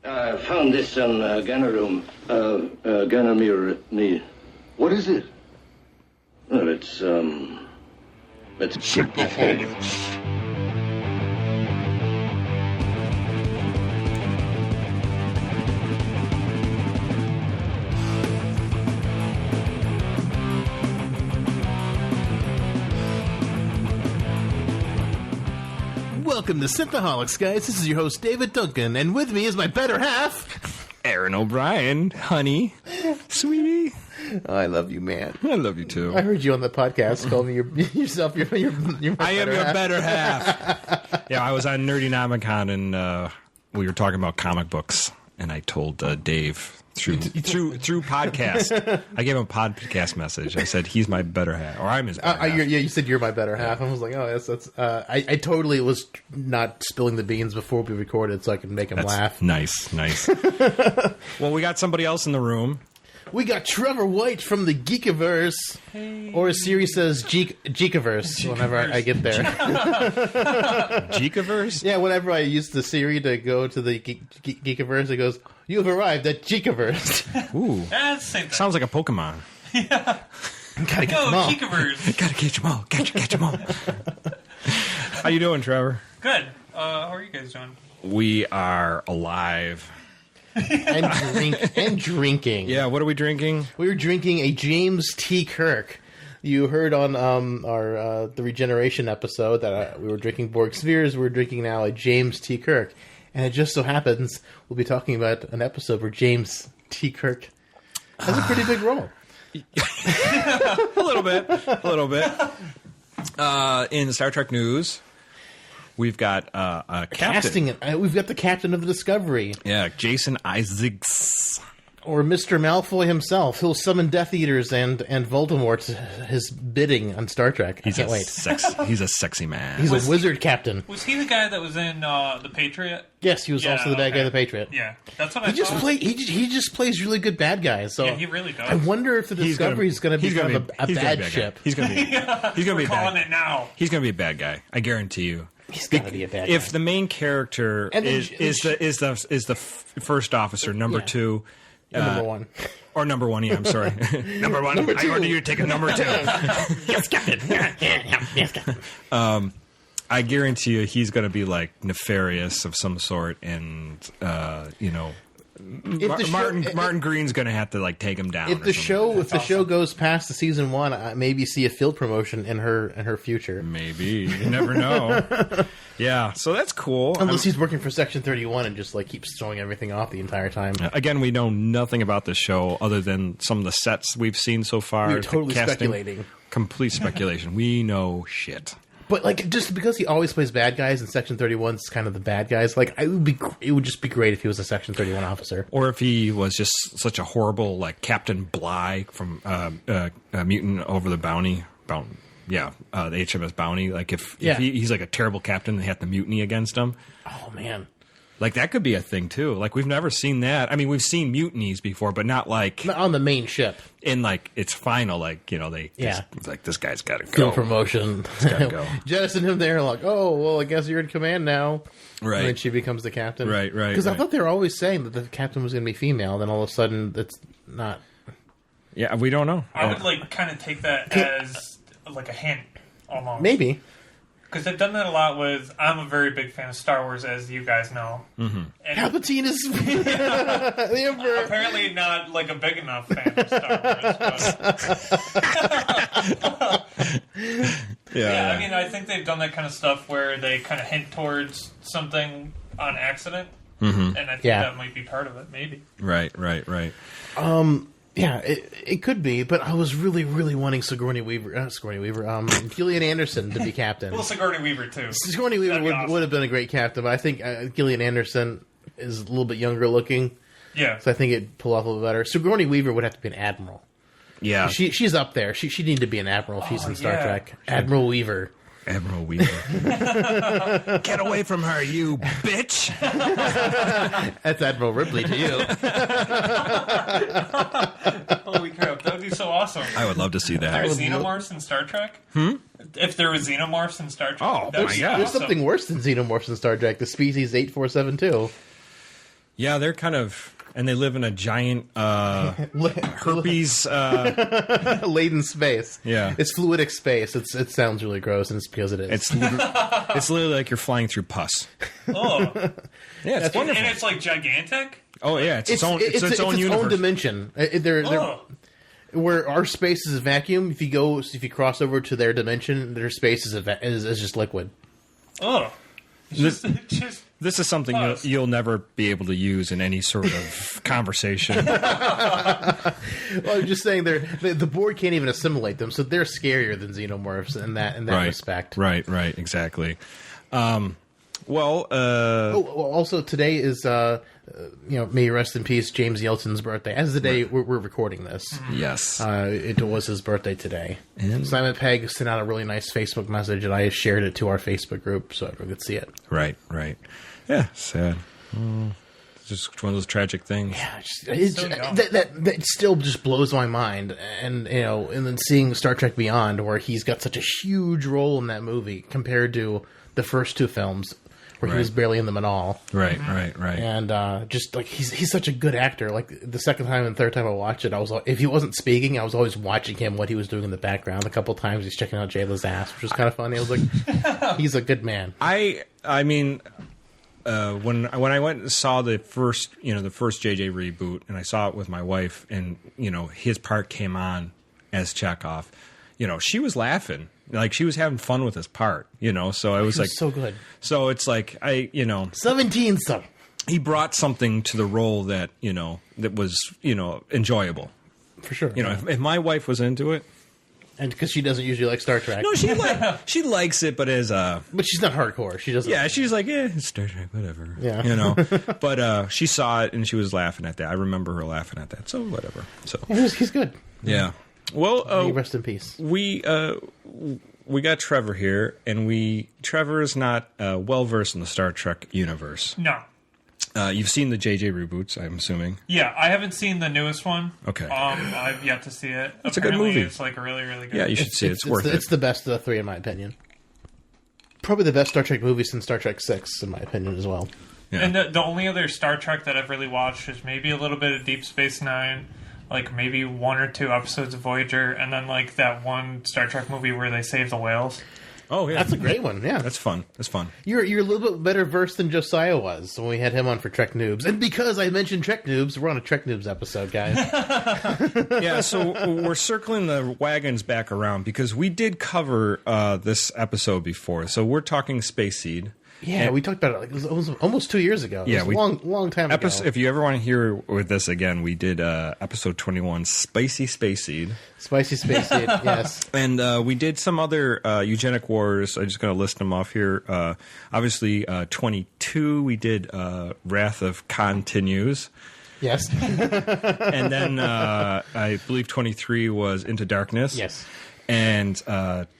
I found this on Ganneroom. Gannemir. What is it? Well, it's Welcome to Synthaholics, guys. This is your host, David Duncan, and with me is my better half, Aaron O'Brien. Honey. Sweetie. Oh, I love you, man. I love you, too. I heard you on the podcast call me yourself your I am your better half. Yeah, I was on Nerdynomicon, and we were talking about comic books, and I told Dave through podcast. I gave him a podcast message. I said, he's my better half, or I'm his better half. Yeah, you said you're my better half. I was like, oh, that's. I totally was not spilling the beans before we recorded, so I could make him laugh. Nice. Well, we got somebody else in the room. We got Trevor White from the Geekiverse, or as Siri says, Geekiverse, whenever I get there. Geekiverse? Yeah, whenever I use the Siri to go to the Geekiverse, it goes, "You've arrived at Geekiverse." Ooh. That's the same thing. Sounds like a Pokemon. Yeah. Gotta get Go, them all. Geekiverse. Gotta catch them all. Catch them all. How you doing, Trevor? Good. How are you guys doing? We are alive. and drinking. Yeah, what are we drinking? We were drinking a James Tea Kirk. You heard on our the Regeneration episode that we were drinking Borg Spheres. We're drinking now a James Tea Kirk. And it just so happens we'll be talking about an episode where James Tea Kirk has a pretty big role. A little bit. In Star Trek Noobz, we've got a captain. We've got the captain of the Discovery. Yeah, Jason Isaacs. Or Mr. Malfoy himself. He'll summon Death Eaters and Voldemort to his bidding on Star Trek. I can't wait. He's a sexy man. He's a wizard captain. Was he the guy that was in The Patriot? Yes, he was also the bad guy in The Patriot. Yeah, that's what I thought. He just plays really good bad guys. So Yeah, he really does. I wonder if the Discovery is going to be kind of a bad ship. He's going to be. He's going to be calling bad. it now. He's going to be a bad guy. I guarantee you. He's got to be a bad guy. If the main character is the first officer, number two. Number one. Or number one, yeah, I'm sorry. Number one. I order you to take a number two. Yes, Captain. Yes, Captain. I guarantee you he's going to be like nefarious of some sort, and Martin Green's going to have to like take him down. If the show goes past the season one, I maybe see a field promotion in her future. Maybe, you never know. Yeah, so that's cool. Unless he's working for Section 31 and just like keeps throwing everything off the entire time. Again, we know nothing about the show other than some of the sets we've seen so far. We're totally speculating. Complete speculation. We know shit. But like, just because he always plays bad guys and Section 31 is kind of the bad guys, like it would just be great if he was a Section 31 officer, or if he was just such a horrible like Captain Bligh from Mutant Over the Bounty. The HMS Bounty. Like if he's like a terrible captain, they have to mutiny against him. Oh man. Like, that could be a thing, too. Like, we've never seen that. I mean, we've seen mutinies before, but not like... Not on the main ship. In, like, its final, like, it's like, this guy's got to go. Field promotion. He's got to go. Jettison him there, like, oh, well, I guess you're in command now. Right. And then she becomes the captain. Right. Because I thought they were always saying that the captain was going to be female, then all of a sudden, it's not. Yeah, we don't know. I would, like, kind of take that as, like, a hint, almost. Maybe. Because they've done that a lot with... I'm a very big fan of Star Wars, as you guys know. Mm-hmm. And Palpatine is the Emperor. Apparently not, like, a big enough fan of Star Wars. But I mean, I think they've done that kind of stuff where they kind of hint towards something on accident. Mm-hmm. And I think that might be part of it, maybe. Right. Yeah, it could be, but I was really, really wanting Gillian Anderson to be captain. Well, Sigourney Weaver, too. Sigourney Weaver would have been a great captain, but I think Gillian Anderson is a little bit younger looking. Yeah. So I think it'd pull off a little better. Sigourney Weaver would have to be an admiral. Yeah. She's up there. She need to be an admiral if she's in Star Trek. Admiral Weaver. Admiral Weaver. Get away from her, you bitch! That's Admiral Ripley to you. Holy crap, that would be so awesome. I would love to see that. There's xenomorphs in Star Trek? If there was xenomorphs in Star Trek, oh, that would be God. There's something worse than xenomorphs in Star Trek. The species 8472. Yeah, they're kind of, and they live in a giant herpes laden space. Yeah, it's fluidic space. It sounds really gross, and it's because it is. It's literally like you're flying through pus. Oh, yeah, it's wonderful, and it's like gigantic. Oh yeah, it's its own universe. Own dimension. Where our space is a vacuum. If you cross over to their dimension, their space is just liquid. Oh, this is something you'll never be able to use in any sort of conversation. Well, I'm just saying the board can't even assimilate them, so they're scarier than xenomorphs in that respect. Right, exactly. Also today is may you rest in peace, James Yeltsin's birthday. As the day we're recording this, yes, it was his birthday today. And Simon Pegg sent out a really nice Facebook message, and I shared it to our Facebook group so everyone could see it. Right. Yeah, sad. It's just one of those tragic things. Yeah, that still just blows my mind. And and then seeing Star Trek Beyond, where he's got such a huge role in that movie compared to the first two films, where he was barely in them at all. Right. And just like he's such a good actor. Like the second time and third time I watched it, if he wasn't speaking, I was always watching him, what he was doing in the background. A couple times he's checking out Jayla's ass, which was kind of funny. I was like, he's a good man. I mean, when I went and saw the first JJ reboot, and I saw it with my wife, and his part came on as Chekhov, she was laughing. Like, she was having fun with his part, so I was like, so good. So it's like, 17 something. He brought something to the role that, that was, enjoyable. For sure. If my wife was into it. And because she doesn't usually like Star Trek. No, she likes it, but but she's not hardcore. She doesn't. Yeah, she's like, it's Star Trek, whatever. Yeah. But she saw it and she was laughing at that. I remember her laughing at that, so whatever. So he's good. Yeah. Well, may you rest in peace. We got Trevor here, and Trevor is not well versed in the Star Trek universe. No. You've seen the JJ reboots, I'm assuming. Yeah, I haven't seen the newest one. Okay. I've yet to see it. It's a good movie. It's like really, really good. Yeah, you should see it. It's worth it. It's the best of the three, in my opinion. Probably the best Star Trek movie since Star Trek 6, in my opinion, as well. Yeah. And the only other Star Trek that I've really watched is maybe a little bit of Deep Space Nine, like maybe 1 or 2 episodes of Voyager, and then like that one Star Trek movie where they save the whales. Oh yeah, that's a great one. Yeah, that's fun. You're a little bit better versed than Josiah was when we had him on for Trek Noobz, and because I mentioned Trek Noobz, we're on a Trek Noobz episode, guys. Yeah, so we're circling the wagons back around because we did cover this episode before. So we're talking Space Seed. Yeah, we talked about it. It was almost 2 years ago. It was a long time ago. If you ever want to hear with this again, we did episode 21, Spicy Space Seed. Spicy Space Seed, yes. And we did some other eugenic wars. I'm just going to list them off here. Obviously, 22, we did Wrath of Continues. Yes. And then I believe 23 was Into Darkness. Yes. And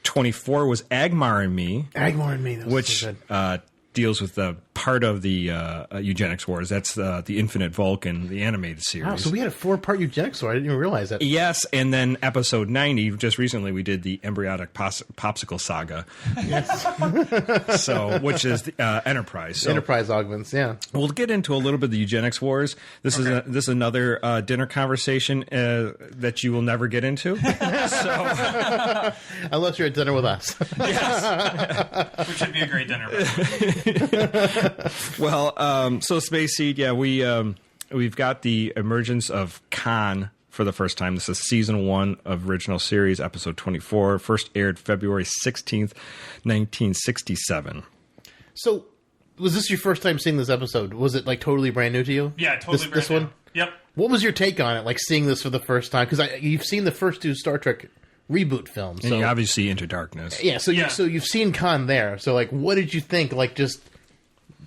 24 was Agmar and Me. Agmar and Me, that was which so good. Deals with the part of the eugenics wars. That's the Infinite Vulcan, the animated series. Wow, so we had a 4-part eugenics war. I didn't even realize that. Yes, and then episode 90, just recently we did the Embryonic Popsicle Saga. Yes. So, which is the, Enterprise. So Enterprise augments, yeah. We'll get into a little bit of the eugenics wars. This is another dinner conversation that you will never get into. So, unless you're at dinner with us. Yes. Which would be a great dinner. Well, so Space Seed, yeah, we've got the emergence of Khan for the first time. This is season 1 of original series, episode 24. First aired February 16th, 1967. So, was this your first time seeing this episode? Was it like totally brand new to you? Yeah, totally brand this new. One? Yep. What was your take on it, like seeing this for the first time? Because you've seen the first 2 Star Trek reboot films. And you obviously Into Darkness. Yeah, so you've seen Khan there. So, like, what did you think? Like, just...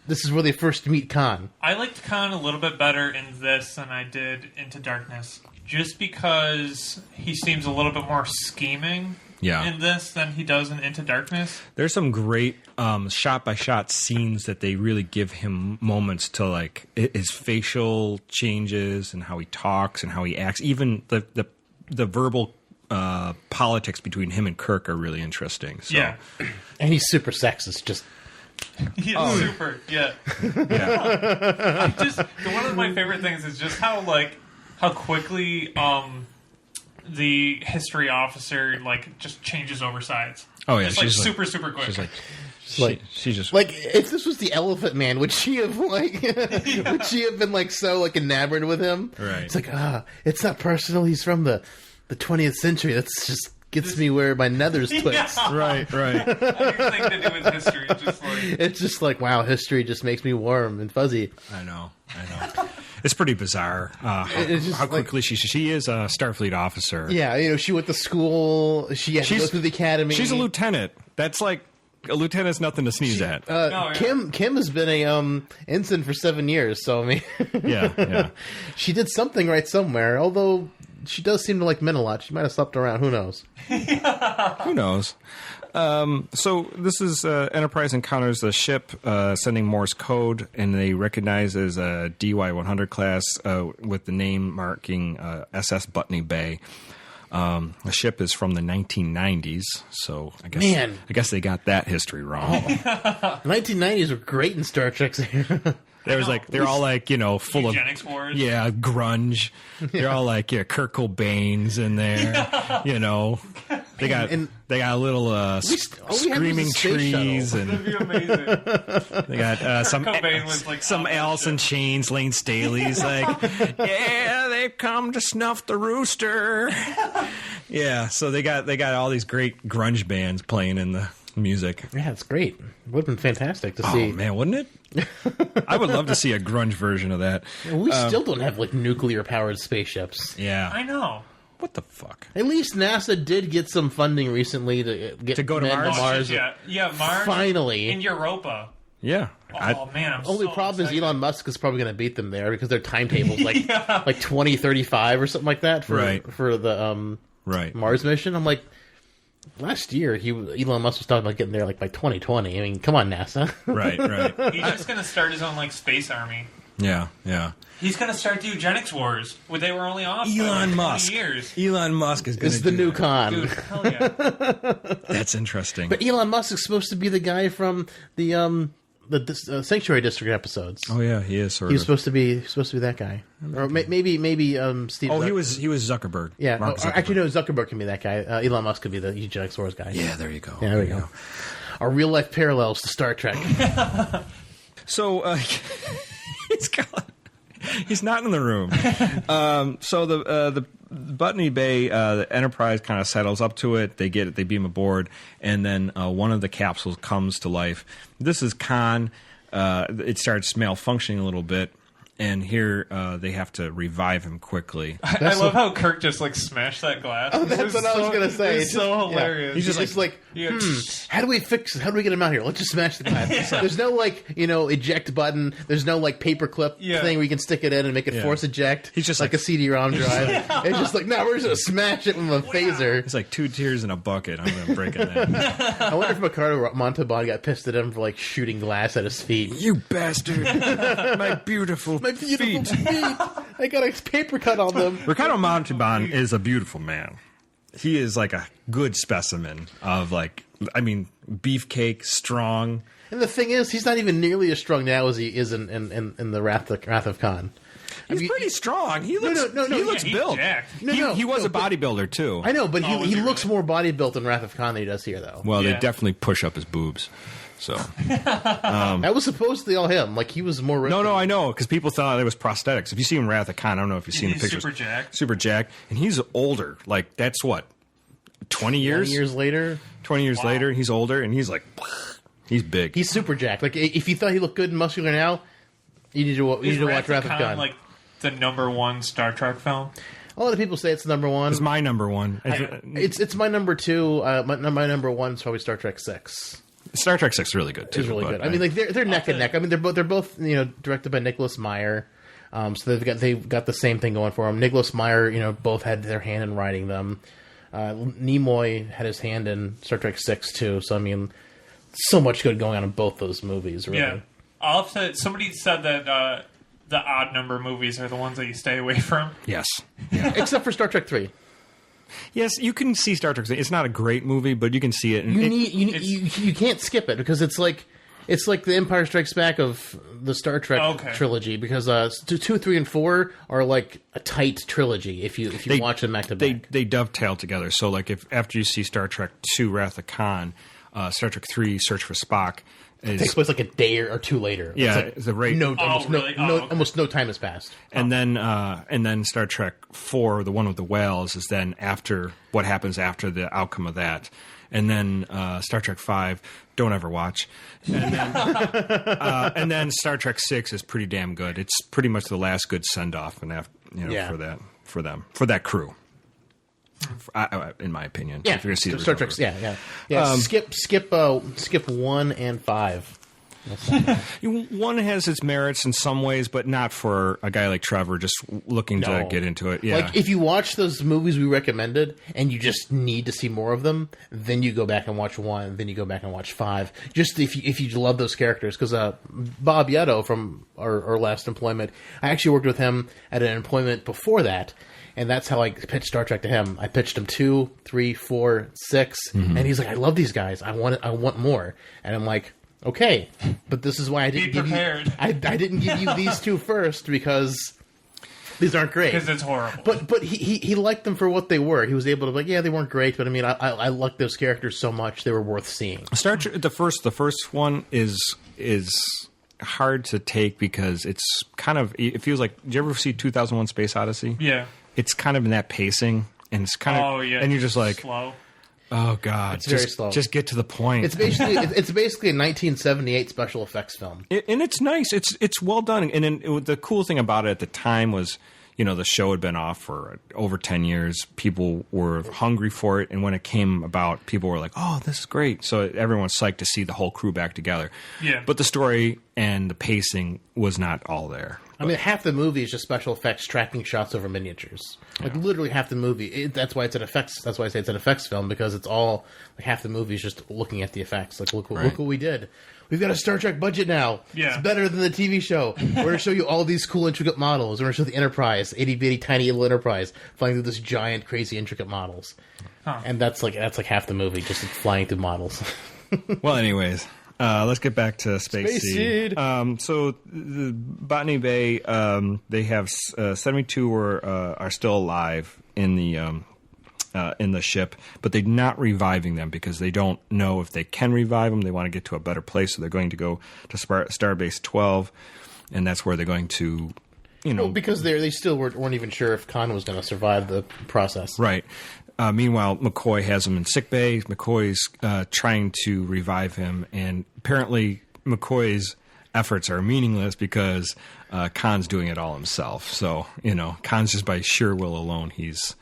This is where they first meet Khan. I liked Khan a little bit better in this than I did Into Darkness. Just because he seems a little bit more scheming in this than he does in Into Darkness. There's some great shot-by-shot scenes that they really give him moments to, like, his facial changes and how he talks and how he acts. Even the verbal politics between him and Kirk are really interesting. So. Yeah. And he's super sexist, just... Yeah, super. Yeah. Yeah. One of my favorite things is just how quickly the history officer just changes over sides. Oh yeah, it's she's super quick. She's just like if this was the Elephant Man, would she have would she have been so enamored with him? Right. It's like it's not personal. He's from the 20th century. That's just gets me where my nethers twist. Yeah. Right. Anything to do with history, it's just wow, history just makes me warm and fuzzy. I know. It's pretty bizarre how quickly she is a Starfleet officer. Yeah, she went to school. She had to go through the academy. She's a lieutenant. That's a lieutenant's nothing to sneeze at. Kim has been a ensign for 7 years. So I mean, yeah. She did something right somewhere. Although she does seem to like men a lot. She might have slept around. Who knows? Who knows? So this is Enterprise encounters a ship sending Morse code, and they recognize as a DY-100 class with the name marking SS Botany Bay. The ship is from the 1990s, so I guess they got that history wrong. The 1990s were great in Star Trek. They're all full Eugenics of wars. Yeah, grunge. They're all Kurt Cobain's in there. They got a little screaming trees, and That'd be amazing. they got some Cobain was some Alice in Chains, Lane Staley's yeah, they've come to snuff the rooster. Yeah, so they got all these great grunge bands playing in the music. Yeah, it's great. Would have been fantastic to see. Oh man, wouldn't it? I would love to see a grunge version of that. We still don't have nuclear powered spaceships. Yeah, I know. What the fuck? At least NASA did get some funding recently to go to Mars. Yeah, Mars. Finally, in Europa. Yeah. Oh man, I'm only so problem excited. is Elon Musk is probably going to beat them there because their timetable's like 2035 or something like that for the Mars mission. I'm like, last year Elon Musk was talking about getting there by 2020. I mean, come on, NASA. Right. He's just going to start his own space army. Yeah. He's going to start the eugenics wars. They were only off Elon for Musk. 20 years. Elon Musk is going to the new Khan. Dude, hell yeah. That's interesting. But Elon Musk is supposed to be the guy from the Sanctuary District episodes. Oh yeah, he is sort He was of. supposed to be that guy, or maybe Steve. Oh, he was Zuckerberg. Yeah, Mark Zuckerberg. actually, no. Zuckerberg can be that guy. Elon Musk could be the eugenics wars guy. Yeah, there you go. Yeah, there we go. Our real life parallels to Star Trek. So he's not in the room. So the Botany Bay, the Enterprise kind of settles up to it. They get it. They beam aboard, and then one of the capsules comes to life. This is Khan. It starts malfunctioning a little bit, and here they have to revive him quickly. I love how Kirk just smashed that glass. Oh, that's what I was gonna say. It's so hilarious. He's just like, how do we fix it? How do we get him out here? Let's just smash the glass. There's no eject button. There's no paper clip thing where you can stick it in and make it force eject. He's just like a CD-ROM drive. It's just no, we're just gonna smash it with a phaser. It's like 2 tears in a bucket. I'm gonna break it in. I wonder if Ricardo Montalban got pissed at him for shooting glass at his feet. You bastard! My beautiful feet. I got a paper cut on them. Ricardo Montalban is a beautiful man. He is a good specimen of beefcake, strong. And the thing is, he's not even nearly as strong now as he is in the Wrath of Khan. He's pretty strong. He looks he looks built. He was a bodybuilder too. I know, but he looks more bodybuilt in Wrath of Khan than he does here, though. Well, they definitely push up his boobs. So that was supposedly all him. He was more. No, I know, because people thought it was prosthetics. If you see him Wrath of Khan, I don't know if you've seen the pictures. Super jacked, and he's older. That's what 20 years. 20 years later. 20 years later, he's older, and he's he's big. He's super jacked. If you thought he looked good and muscular now, you need to watch Wrath of Khan. The #1 Star Trek film. A lot of people say it's the #1. It's my #1. It's my #2. My #1 is probably Star Trek 6. Star Trek 6 is really good too. It's really good. I mean, they're neck and neck. I mean, they're both directed by Nicholas Meyer, so they've got the same thing going for them. Nicholas Meyer, both had their hand in writing them. Nimoy had his hand in Star Trek 6 too. So I mean, so much good going on in both those movies. Really. Yeah. Somebody said that the odd number movies are the ones that you stay away from. Yes. Yeah. Except for Star Trek 3. Yes, you can see Star Trek. It's not a great movie, but you can see it. And you can't skip it because it's It's like the Empire Strikes Back of the Star Trek trilogy, because 2, 3, and 4 are like a tight trilogy. If you watch them back to back, they dovetail together. So like if after you see Star Trek 2, Wrath of Khan, Star Trek 3, Search for Spock. It takes place like a day or two later. Yeah, it's like almost no time has passed. And then Star Trek 4, the one with the whales, is then after what happens after the outcome of that. And then Star Trek 5, don't ever watch. And then Star Trek 6 is pretty damn good. It's pretty much the last good send off, for that crew. In my opinion, yeah. If you're gonna see Star Trek, skip 1 and 5. 1 has its merits in some ways, but not for a guy like Trevor just looking to get into it. Yeah. Like if you watch those movies we recommended and you just need to see more of them, then you go back and watch 1, then you go back and watch 5. Just if you love those characters, because Bob Yetto from our last employment, I actually worked with him at an employment before that. And that's how I pitched Star Trek to him. I pitched him 2, 3, 4, 6, and he's like, "I love these guys. I want more." And I'm like, "Okay, but this is why I didn't give you. I didn't give you these 2 first, because these aren't great. Because it's horrible." But he liked them for what they were. He was able to be like, yeah, they weren't great, but I mean, I liked those characters so much they were worth seeing. Star Trek, the first one is hard to take because it's kind of, it feels like. Did you ever see 2001: Space Odyssey? Yeah. It's kind of in that pacing, and it's kind of, and you're just like, slow. Oh God, it's very slow. Just get to the point. It's basically a 1978 special effects film, and it's nice. It's well done. And the cool thing about it at the time was, the show had been off for over 10 years. People were hungry for it, and when it came about, people were like, "Oh, this is great!" So everyone's psyched to see the whole crew back together. Yeah. But the story and the pacing was not all there. I mean, half the movie is just special effects tracking shots over miniatures. Like literally half the movie. That's why it's an effects. That's why I say it's an effects film, because it's all like half the movie is just looking at the effects. Like look what we did. We've got a Star Trek budget now. Yeah. It's better than the TV show. We're going to show you all these cool, intricate models. We're going to show the Enterprise, itty-bitty, tiny little Enterprise, flying through this giant, crazy, intricate models. Huh. And that's like half the movie, just flying through models. Well, anyways, let's get back to Space Seed. So the Botany Bay, they have 72 are still alive in the ship, but they're not reviving them because they don't know if they can revive them. They want to get to a better place, so they're going to go to Starbase 12, and that's where they're going to, because they still weren't even sure if Khan was going to survive the process. Right. Meanwhile, McCoy has him in sickbay. McCoy's trying to revive him, and apparently McCoy's efforts are meaningless because Khan's doing it all himself. So, Khan's just by sheer will alone, he's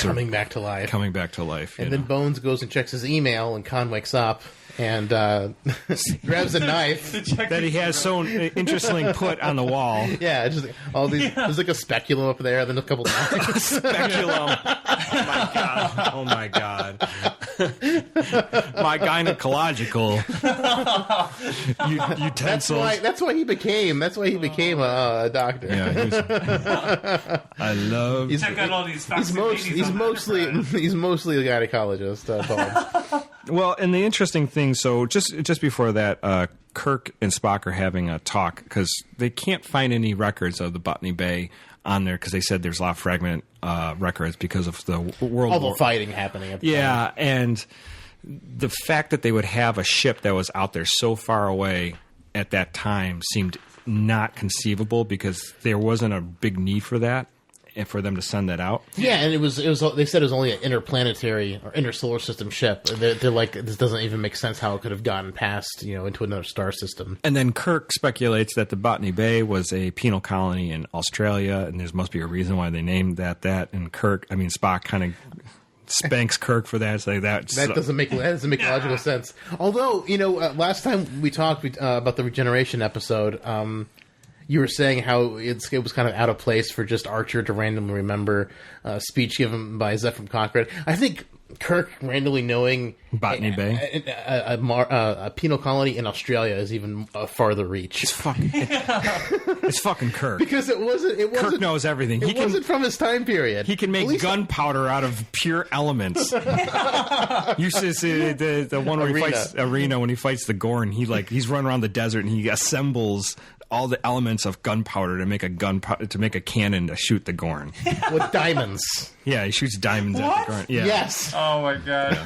coming back to life. And then Bones goes and checks his email, and Khan wakes up and grabs a knife that he has so interestingly put on the wall. Yeah, just all these. There's like a speculum up there, and then a couple knives. Speculum. Oh my god. My gynecological utensil. That's why he became a doctor. Yeah, I love. Check out all these facts. He's mostly a gynecologist. Paul. Well, and the interesting thing, so just before that, Kirk and Spock are having a talk because they can't find any records of the Botany Bay on there because they said there's a lot of fragment records because of the all the fighting happening at the time. And the fact that they would have a ship that was out there so far away at that time seemed not conceivable because there wasn't a big need for that. And for them to send that out, and it was. They said it was only an interplanetary or intersolar system ship. They're like, this doesn't even make sense how it could have gotten past, into another star system. And then Kirk speculates that the Botany Bay was a penal colony in Australia, and there must be a reason why they named that. And Spock kind of spanks Kirk for that. It's like that doesn't make logical sense. Although, last time we talked about the regeneration episode. You were saying how it was kind of out of place for just Archer to randomly remember a speech given by Zephyr Cochrane. I think Kirk randomly knowing Botany Bay, a penal colony in Australia is even a farther reach. it's fucking Kirk, Because it wasn't. Kirk knows everything. It wasn't from his time period. He can make gunpowder out of pure elements. You see the one where he fights Arena when he fights the Gorn. He's running around the desert and he assembles all the elements of gunpowder to make a cannon to shoot the Gorn with diamonds. Yeah, he shoots diamonds at the Gorn. Yeah. Yes. Oh my god.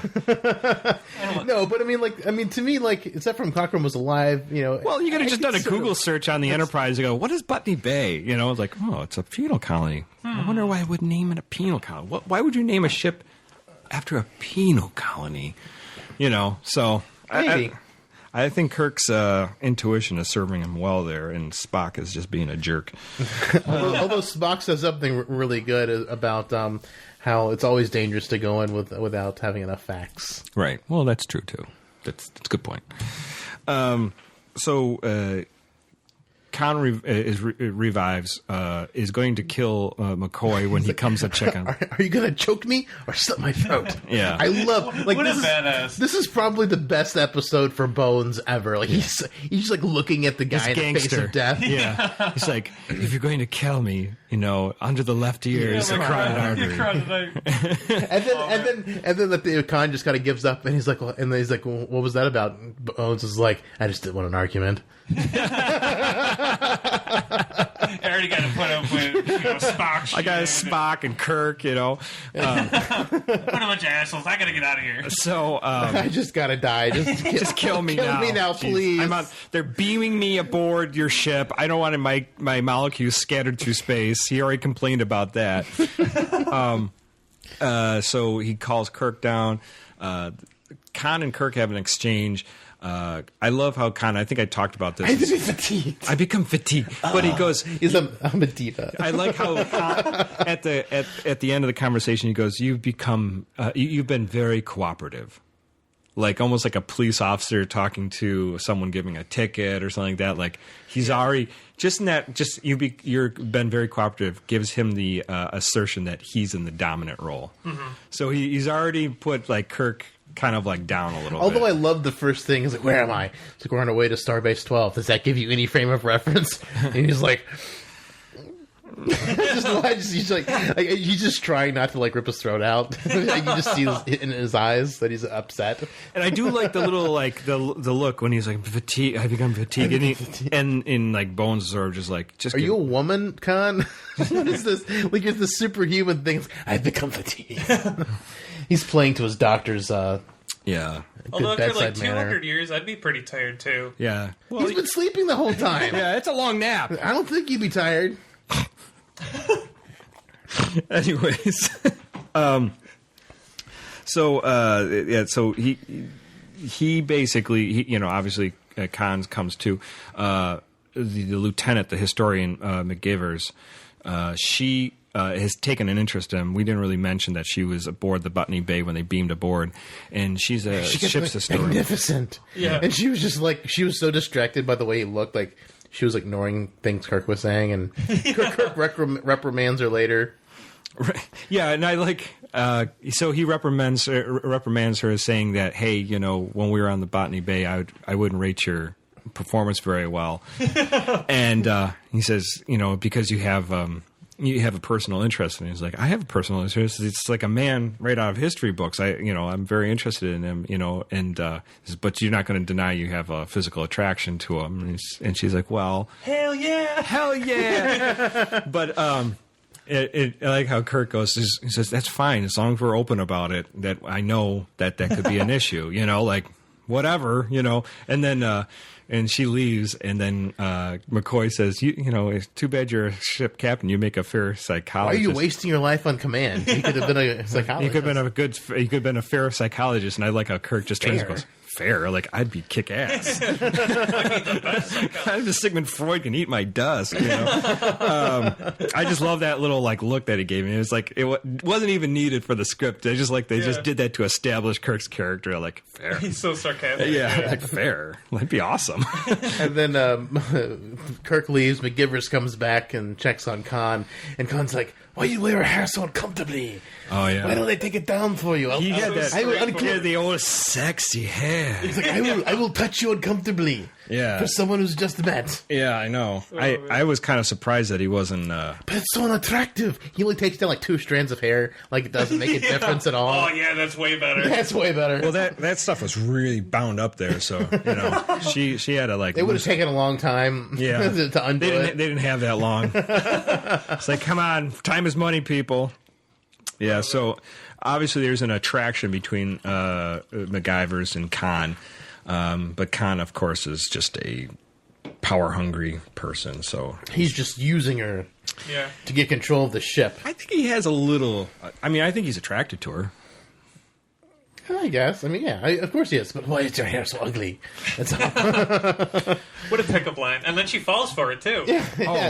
No, but to me, except from Cockrum was alive, Well, you could have just done a Google search on the Enterprise and go, "What is Botany Bay?" It's like, oh, it's a penal colony. I wonder why I would name it a penal colony. Why would you name a ship after a penal colony? So Maybe. I think Kirk's intuition is serving him well there, and Spock is just being a jerk. Although Spock says something really good about how it's always dangerous to go in without having enough facts. Right. Well, that's true too. That's a good point. So Khan revives, is going to kill McCoy when he comes to check on. Are you going to choke me or slit my throat? Yeah. I love What a badass. This is probably the best episode for Bones ever. He's like looking at the guy in the face of death. Yeah. He's like, if you're going to kill me, under the left ear is a carotid artery. and then the Khan just kind of gives up, and he's like, well, what was that about? Bones is like, I just didn't want an argument. I already got to put up with Spock. I got Spock and Kirk, What a bunch of assholes! I got to get out of here. So I just gotta die. Just kill me now. Kill me now, please. I'm out. They're beaming me aboard your ship. I don't want my molecules scattered through space. He already complained about that. So he calls Kirk down. Khan and Kirk have an exchange. I love how Khan, I think I talked about this. I become fatigued. But he goes, I'm a diva. I like how Khan, at the end of the conversation, he goes, you've been very cooperative. Almost like a police officer talking to someone giving a ticket or something like that. Like he's already, you've been very cooperative gives him the assertion that he's in the dominant role. Mm-hmm. So he's already put Kirk kind of down a little bit. Although I love the first thing, is where am I? It's we're on our way to Starbase 12. Does that give you any frame of reference? And he's like, he's just trying not to rip his throat out. You just see in his eyes that he's upset. And I do like the little the look when he's like, fatigue. I become fatigued, and in Bones sort of just are you a woman, Khan? What is this? It's the superhuman thing. I've become fatigued. He's playing to his doctor's yeah. Although after 200 manner. years, I'd be pretty tired too. Yeah. Well, he's been sleeping the whole time. Yeah, it's a long nap. I don't think you'd be tired. Anyways, so he basically obviously Khan comes to the lieutenant, the historian historian she has taken an interest in him. We didn't really mention that she was aboard the Botany Bay when they beamed aboard, and she's a ship's historian. Magnificent. Yeah, and she was just she was so distracted by the way he looked, she was ignoring things Kirk was saying, and Kirk reprimands her later. Right. Yeah, and I so he reprimands her, saying that, hey, when we were on the Botany Bay, I wouldn't rate your performance very well, and he says, because you have a personal interest, and he's like, I have a personal interest. It's like a man right out of history books. I'm very interested in him, and but you're not going to deny you have a physical attraction to him. And she's like, well, hell yeah. But I like how Kirk goes. He says, that's fine as long as we're open about it. That I know that could be an issue. Whatever. And then. And she leaves, and then McCoy says, it's too bad you're a ship captain. You make a fair psychologist. Why are you wasting your life on command? You could have been a psychologist. You could have been a fair psychologist. And I like how Kirk just turns and goes, fair. Like, I'd be kick ass. I'd be the best. I'm just Sigmund Freud can eat my dust. You know, I just love that little like look that he gave me. It was like it wasn't even needed for the script. They just did that to establish Kirk's character. Like fair. He's so sarcastic. Yeah, like fair. That'd be awesome. And then Kirk leaves. McGivers comes back and checks on Khan, and Khan's like, "Why you wear your hair so uncomfortably? Oh yeah. Why don't they take it down for you? He had that. I will The old sexy hair. He's like, I will touch you uncomfortably. Yeah. For someone who's just met. Yeah, I know. I was kind of surprised that he wasn't. But it's so unattractive. He only takes down like 2 strands of hair. Like it doesn't make a difference at all. Oh yeah, that's way better. That's way better. Well, that stuff was really bound up there, so you know she had to like. It would have taken a long time. Yeah. To undo it. They didn't have that long. It's like, come on, time is money, people. Yeah, so obviously there's an attraction between MacGyver's and Khan, but Khan, of course, is just a power-hungry person. So he's just using her to get control of the ship. I think he has a little. I mean, I think he's attracted to her. I guess. I mean, yeah, of course he is. But why is your hair so ugly? That's all. What a pickup line. And then she falls for it, too.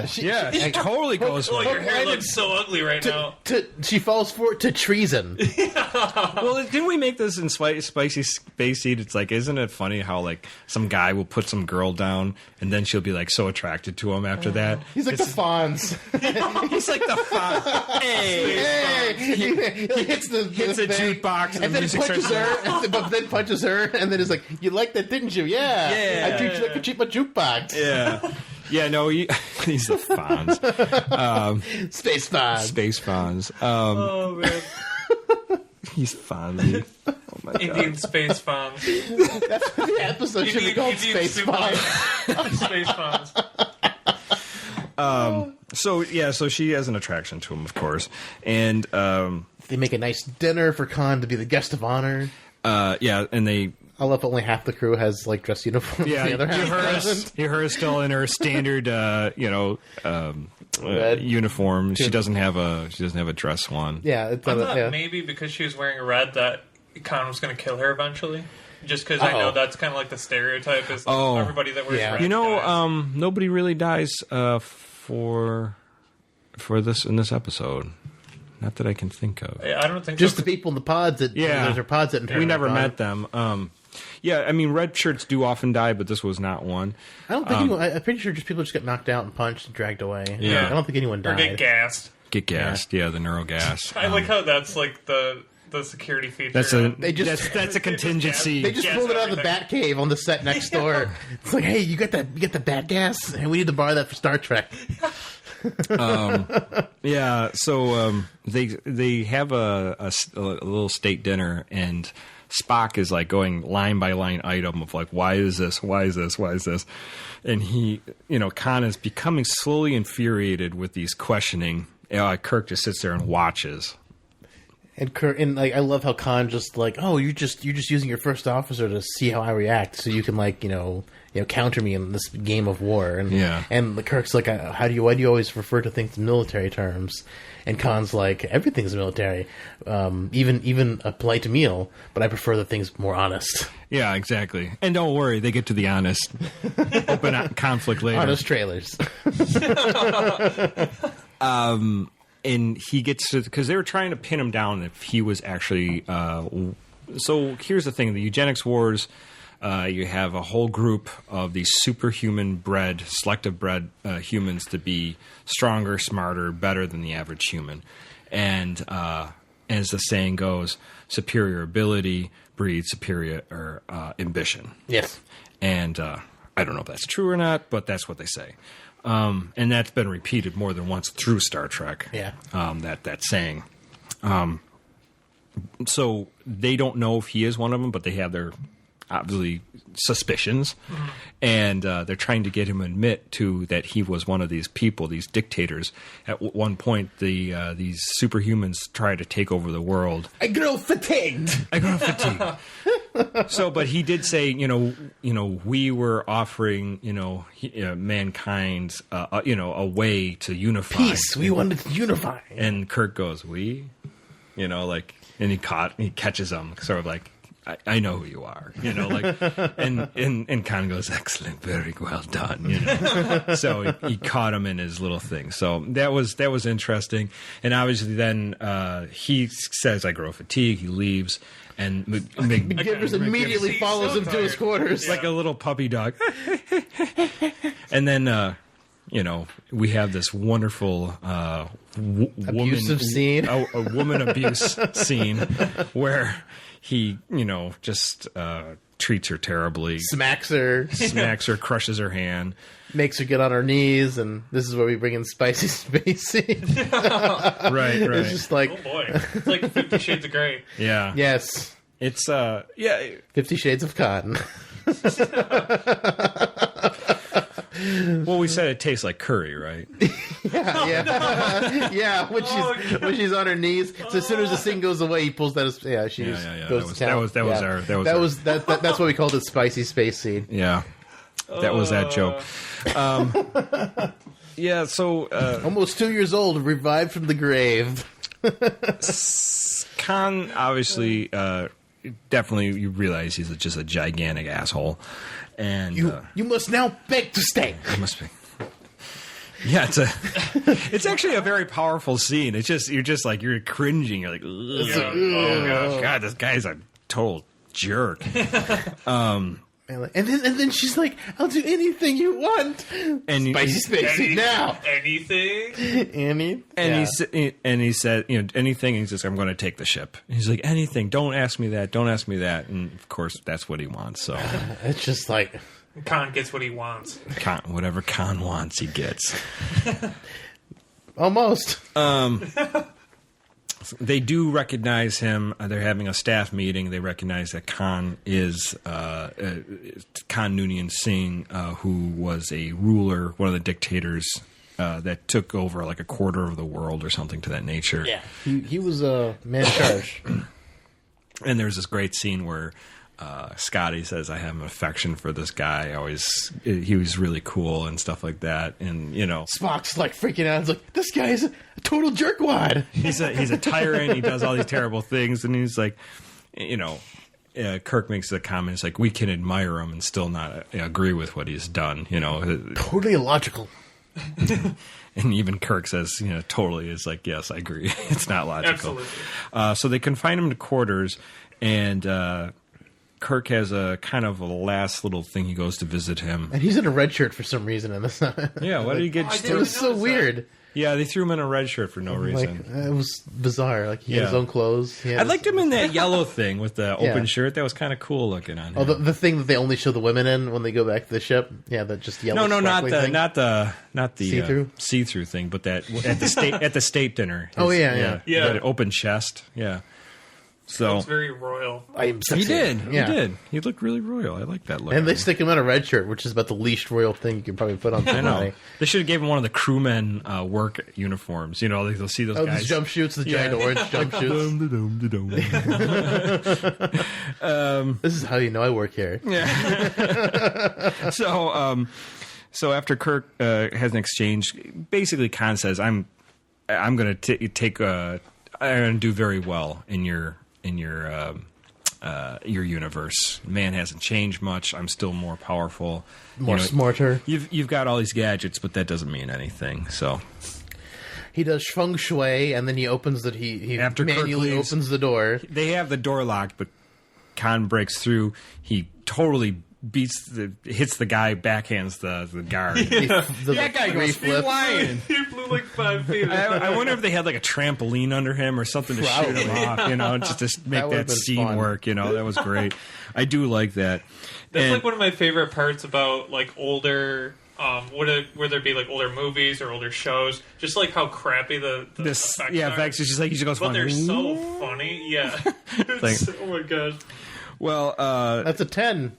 She totally goes for Oh, it. your hair looks so ugly right now. She falls for it to treason. Well, didn't we make this in Spicy Space Seed? It's like, isn't it funny how like some guy will put some girl down and then she'll be like so attracted to him after that? He's like the Fonz. He's like the Fonz. Hey, He hits the thing, jukebox and then punches her, but then punches her, and then is like, "You liked that, didn't you? Yeah. I treat you like a cheap jukebox." Yeah, no, he's the Fonz. Space Fonz. Space Fonz. Oh, man. He's Fonzie. Oh, my God. Indian Space Fonz. That's what the episode should be called, Space Fonz. Space Fonz. So she has an attraction to him, of course. And they make a nice dinner for Khan to be the guest of honor. And they... I love only half the crew has like dress uniforms. Yeah, the other half doesn't. her is still in her standard, uniform. She doesn't have a dress one. Yeah, I thought maybe because she was wearing red that Khan was going to kill her eventuly. Just because I know that's kind of like the stereotype is everybody that wears red. You know, nobody really dies for this in this episode. Not that I can think of. I don't think just the people in the pods that those are pods that we never met them. I mean, red shirts do often die, but this was not one. I don't think anyone. I'm pretty sure people just get knocked out and punched and dragged away. Yeah, I don't think anyone died. Or get gassed. The neurogas. I like how that's like the security feature. That's a contingency. They just pulled it out of the Bat Cave on the set next door. It's like, hey, you got the bat gas? And we need to borrow that for Star Trek. So they have a little state dinner, and Spock is like going line by line item of like, why is this, and he, Khan is becoming slowly infuriated with these questioning. Kirk just sits there and watches. And Kirk, and like, I love how Khan just like, oh, you're just using your first officer to see how I react, so you can like, counter me in this game of war. And and Kirk's like, why do you always refer to things in military terms? And Khan's like, everything's military, even a polite meal, but I prefer the things more honest. Yeah, exactly. And don't worry, they get to the honest open conflict later. Honest trailers. And he gets to, because they were trying to pin him down if he was actually. So here's the thing: the eugenics wars. You have a whole group of these superhuman selective bred humans to be stronger, smarter, better than the average human. And as the saying goes, superior ability breeds superior ambition. Yes. And I don't know if that's true or not, but that's what they say. And that's been repeated more than once through Star Trek. Yeah. That saying. So they don't know if he is one of them, but they have their obviously suspicions, and they're trying to get him to admit to that he was one of these people, these dictators. At one point, these superhumans try to take over the world. I grow fatigued. So, but he did say, we were offering, mankind, a way to unify. Peace. We wanted to unify. And Kirk goes, we, and he catches him, sort of like, I know who you are, like, and Khan goes, excellent, very well done, So he caught him in his little thing. So that was interesting. And obviously then he says, I grow fatigue. He leaves, and McGivers immediately follows him to his quarters. Like a little puppy dog. And then, we have this wonderful abusive scene. A woman abuse scene where he, just treats her terribly. Smacks her, crushes her hand. Makes her get on her knees, and this is where we bring in Spicy Space scene. Right. It's just like... Oh, boy. It's like 50 Shades of Grey. Yeah. Yes. It's, 50 Shades of Cotton. Well, we said it tastes like curry, right? Yeah. When she's on her knees, so as soon as the scene goes away, he pulls that. She goes to town. That's what we called the Spicy Space scene. Yeah, that was that joke. So almost 2 years old, revived from the grave. Khan obviously, definitely, you realize he's just a gigantic asshole. And you must now beg to stay. I must be. Yeah, it's actually a very powerful scene. It's just you're cringing. You're like, oh god, this guy's a total jerk. And then she's like, I'll do anything you want. And Spicy Space now. Anything. And he said, anything. And he's just, I'm going to take the ship. And he's like, anything. Don't ask me that. And of course, that's what he wants. So it's just like Khan gets what he wants. Whatever Khan wants, he gets. Almost. They do recognize him. They're having a staff meeting. They recognize that Khan is Khan Noonien Singh, who was a ruler, one of the dictators that took over like a quarter of the world or something to that nature. Yeah, he was a man in charge. And there's this great scene where Scotty says, I have an affection for this guy. He was really cool and stuff like that. And, Spock's like freaking out. He's like, this guy is a total jerkwad. He's a tyrant. He does all these terrible things. And he's like, Kirk makes the comment, it's like, we can admire him and still not agree with what he's done. Totally illogical. And even Kirk says, totally is like, yes, I agree. It's not logical. Absolutely. So they confine him to quarters, and Kirk has a kind of a last little thing. He goes to visit him. And he's in a red shirt for some reason in this. Yeah, why did he get... It was so weird. Yeah, they threw him in a red shirt for no reason. It was bizarre. Like, he had his own clothes. I liked him in that yellow thing with the open shirt. That was kind of cool looking on him. Oh, the thing that they only show the women in when they go back to the ship? Yeah, that just yellow. No, not the see-through? See-through thing, but that at the state dinner. Yeah. That open chest. Yeah. So it's very royal. I am sexy. He did. He looked really royal. I like that look. And they stick him in a red shirt, which is about the least royal thing you can probably put on somebody. I know. They should have given one of the crewmen work uniforms. They'll see those guys. Those jump shoots, the giant orange jump shoots. This is how you know I work here. Yeah. So after Kirk has an exchange, basically Khan says, I'm going to take I'm going to do very well in your universe. Man hasn't changed much. I'm still more powerful, smarter. You've got all these gadgets, but that doesn't mean anything. So he does feng shui, and then he opens he after manually opens the door. They have the door locked, but Khan breaks through. He totally hits the guy, backhands the guard. That guy goes flying. He flew like 5 feet. I wonder if they had like a trampoline under him or something to shoot him off, just to make that scene fun. Work. That was great. I do like that. That's like one of my favorite parts about like older. Would there be like older movies or older shows? Just like how crappy the effects are. Effects. It's just like he just goes. But they're so funny. Yeah. Oh my gosh. Well, that's a 10.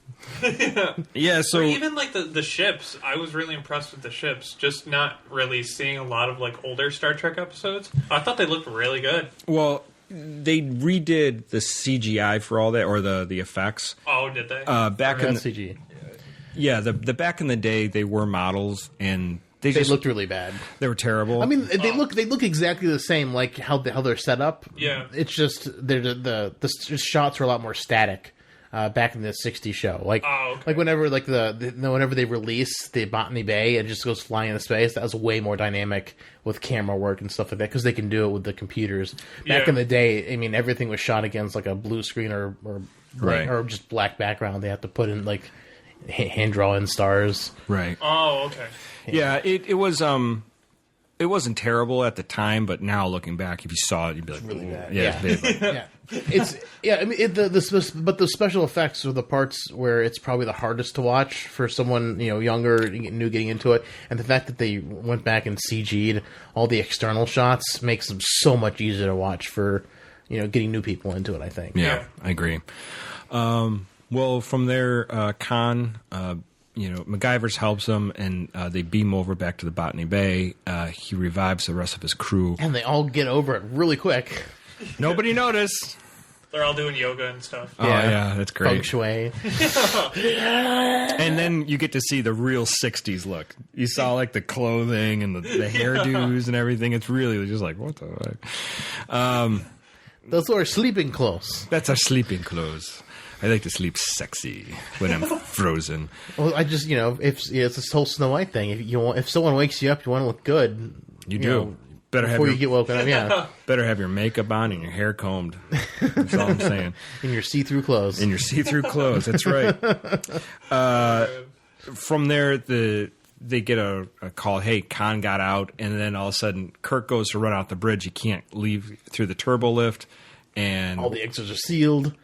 Yeah. So or even like the ships, I was really impressed with the ships. Just not really seeing a lot of like older Star Trek episodes. I thought they looked really good. Well, they redid the CGI for all that, or the effects. Oh, did they? Back in CG. Yeah, the back in the day, they were models and. They looked really bad. They were terrible. I mean, they look exactly the same, like how they're set up. Yeah, it's just the shots are a lot more static. back in the '60s show. Like, Oh, okay. like whenever like whenever they release the Botany Bay, it just goes flying into space. That was way more dynamic with camera work and stuff like that because they can do it with the computers. Back in the day, I mean, everything was shot against like a blue screen or just black background. They have to put in like hand draw in stars. Right. Oh, okay. Yeah, it was. It wasn't terrible at the time, but now looking back, if you saw it, you'd be like, Really bad. Yeah, it's bad. Yeah, it's I mean, but the special effects are the parts where it's probably the hardest to watch for someone younger, new getting into it, and the fact that they went back and CG'd all the external shots makes them so much easier to watch for getting new people into it. I think. Yeah, I agree. Well, from there, Khan. MacGyver's helps him, and they beam over back to the Botany Bay. He revives the rest of his crew. And they all get over it really quick. Nobody noticed. They're all doing yoga and stuff. Oh, yeah, that's great. Feng shui. And then you get to see the real 60s look. You saw, like, the clothing and the hairdos and everything. It's really just like, what the heck? Those are sleeping clothes. That's our sleeping clothes. I like to sleep sexy when I'm frozen. Well, I just, it's this whole Snow White thing. If someone wakes you up, you want to look good. You do. Better before have you get woken up. Yeah. Better have your makeup on and your hair combed. That's all I'm saying. In your see-through clothes. In your see-through clothes. That's right. From there, they get a call. Hey, Khan got out, and then all of a sudden, Kirk goes to run out the bridge. He can't leave through the turbo lift, and all the exits are sealed.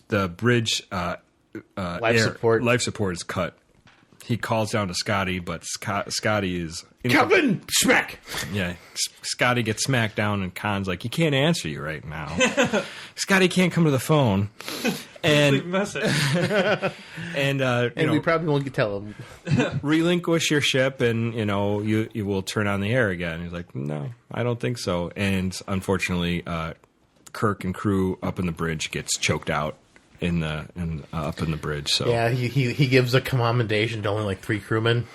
The bridge life support is cut. He calls down to Scotty, but Scotty is Captain smack. Yeah, Scotty gets smacked down, and Khan's like, "He can't answer you right now." Scotty can't come to the phone, and leave a message. and we probably won't tell him. Relinquish your ship, and you will turn on the air again. He's like, "No, I don't think so." And unfortunately, Kirk and crew up in the bridge gets choked out. Up in the bridge, so yeah, he gives a commendation to only like 3 crewmen.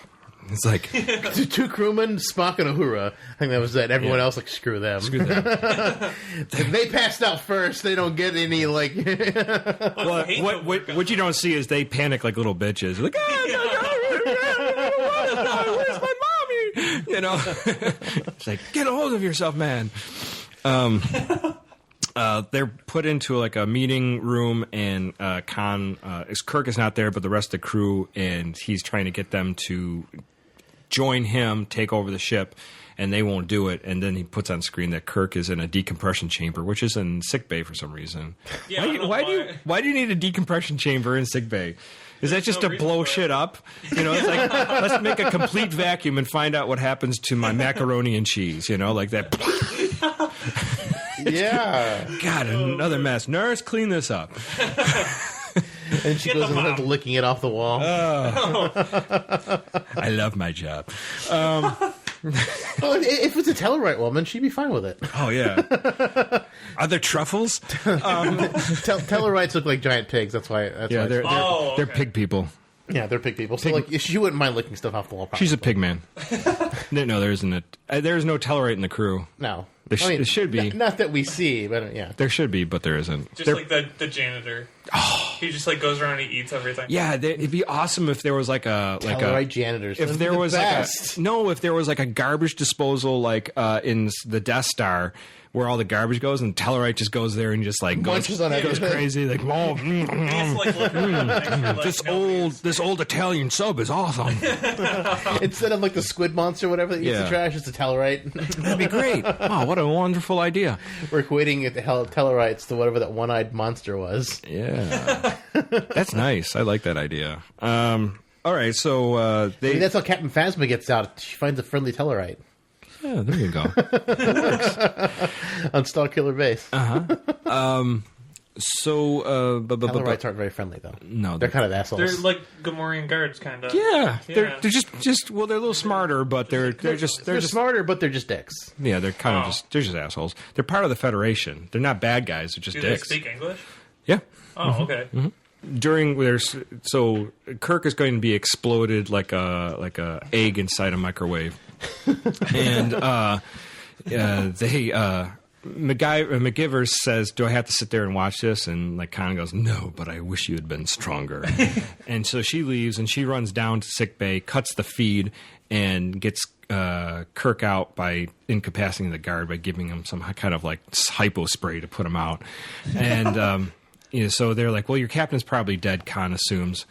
It's like 2 crewmen, Spock and Uhura. I think that was it. Everyone else, like, screw them. If they passed out first, they don't get any like. Well, what you don't see is they panic like little bitches. Like, where's my mommy? It's like, get a hold of yourself, man. They're put into like a meeting room, and Khan, Kirk is not there, but the rest of the crew, and he's trying to get them to join him, take over the ship, and they won't do it. And then he puts on screen that Kirk is in a decompression chamber, which is in sickbay for some reason. Yeah, why do you need a decompression chamber in sickbay? Is that just to blow shit up? It's like, let's make a complete vacuum and find out what happens to my macaroni and cheese, like that. Yeah. God, another mess. Nurse, clean this up. And she goes and licking it off the wall. I love my job. Well, if it's a Tellarite woman, she'd be fine with it. Oh, yeah. Are there truffles? Tellarites look like giant pigs. That's why. They're pig people. Yeah, they're pig people. So, like, she wouldn't mind licking stuff off the wall. She's a pig man. No, there isn't. There is no Tellarite in the crew. No. There should be. Not that we see, but yeah. There should be, but there isn't. Just like the janitor. Oh. He just like goes around and eats everything. Yeah, it'd be awesome if there was like a Tellarite janitors. If there was if there was like a garbage disposal like in the Death Star where all the garbage goes, and Tellarite just goes there and just like goes crazy, like, whoa, this old Italian sub is awesome. Instead of like the squid monster, or whatever that eats the trash, it's a Tellarite. That'd be great. Oh, what a wonderful idea. We're equating the Tellarites to whatever that one-eyed monster was. Yeah, that's nice. I like that idea. All right, so that's how Captain Phasma gets out. She finds a friendly Tellarite. Yeah, there you go. It works. On Star Killer Base. Tellarites aren't very friendly, though. No. They're kind of assholes. They're like Gamorrean guards, kind of. Yeah. They're just they're a little smarter, but they're just smarter, but they're just dicks. Yeah, they're kind of they're just assholes. They're part of the Federation. They're not bad guys. They're just dicks. Do they speak English? Yeah. Oh, okay. Mm-hmm. So Kirk is going to be exploded like a egg inside a microwave, and McGivers says, "Do I have to sit there and watch this?" And like Khan goes, "No, but I wish you had been stronger." And so she leaves and she runs down to sickbay, cuts the feed, and gets Kirk out by incapacitating the guard by giving him some kind of like hypo spray to put him out. And so they're like, "Well, your captain's probably dead." Khan assumes.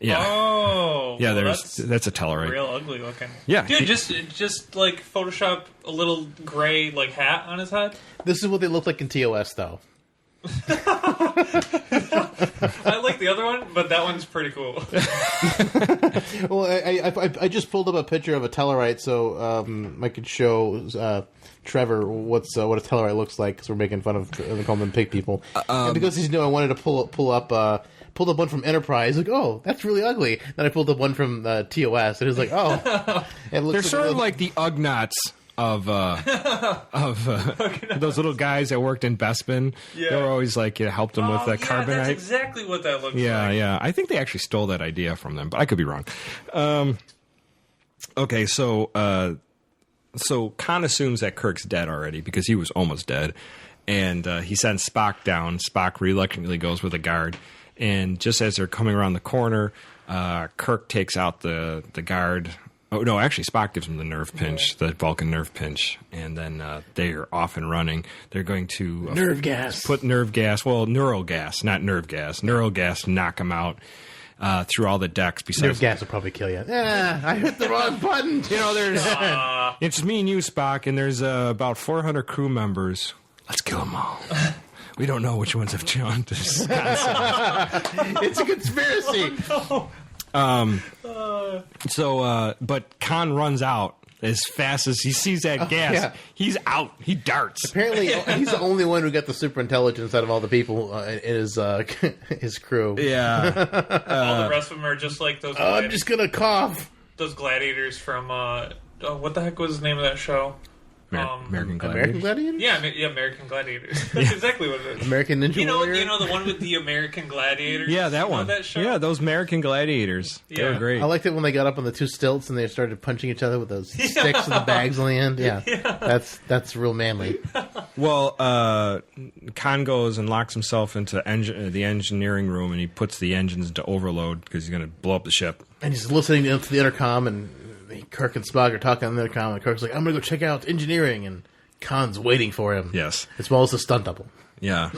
Yeah. Oh. Yeah, well, that's a Tellarite. Real ugly looking. Yeah. Dude, just like Photoshop a little gray like hat on his head. This is what they look like in TOS, though. I like the other one, but that one's pretty cool. Well, I just pulled up a picture of a Tellarite so I could show Trevor what a Tellarite looks like, because we're making fun of the Coleman Pig people. And because he's new, I wanted to pull up one from Enterprise. Like, oh, that's really ugly. Then I pulled up one from TOS, and it was like, oh, it looks. They're sort of like the Ugnaughts of those little guys that worked in Bespin. Yeah. They were always like, helped them with carbonite. That's exactly what that looks like. Yeah. I think they actually stole that idea from them, but I could be wrong. Okay, so Khan assumes that Kirk's dead already because he was almost dead, and he sends Spock down. Spock reluctantly goes with a guard. And just as they're coming around the corner, Kirk takes out the guard. Oh, no, actually, Spock gives him the nerve pinch, the Vulcan nerve pinch. And then they're off and running. They're going to... nerve gas. Put nerve gas. Well, neural gas, not nerve gas. Neural gas to knock him out through all the decks. Besides, nerve gas will probably kill you. I hit the wrong button. There's... it's me and you, Spock, and there's about 400 crew members. Let's kill them all. We don't know which ones have joined this concept. It's a conspiracy. Oh, no. But Khan runs out as fast as he sees that gas. Yeah. He's out. He darts. Apparently, he's the only one who got the super intelligence out of all the people in his crew. Yeah. All the rest of them are just like those. I'm just gonna cough. Those gladiators from what the heck was the name of that show? American Gladiators. American Gladiators? Yeah, American Gladiators. That's exactly what it is. American Ninja Warrior? You know the one with the American Gladiators? Yeah, that one. That show? Yeah, those American Gladiators. Yeah. They were great. I liked it when they got up on the two stilts and they started punching each other with those sticks and the bags on the end. Yeah. That's real manly. Well, Khan goes and locks himself into the engineering room, and he puts the engines into overload because he's going to blow up the ship. And he's listening to the intercom, and Kirk and Spock are talking on the intercom, and Kirk's like, I'm going to go check out engineering, and Khan's waiting for him. Yes. As well as a stunt double. Yeah.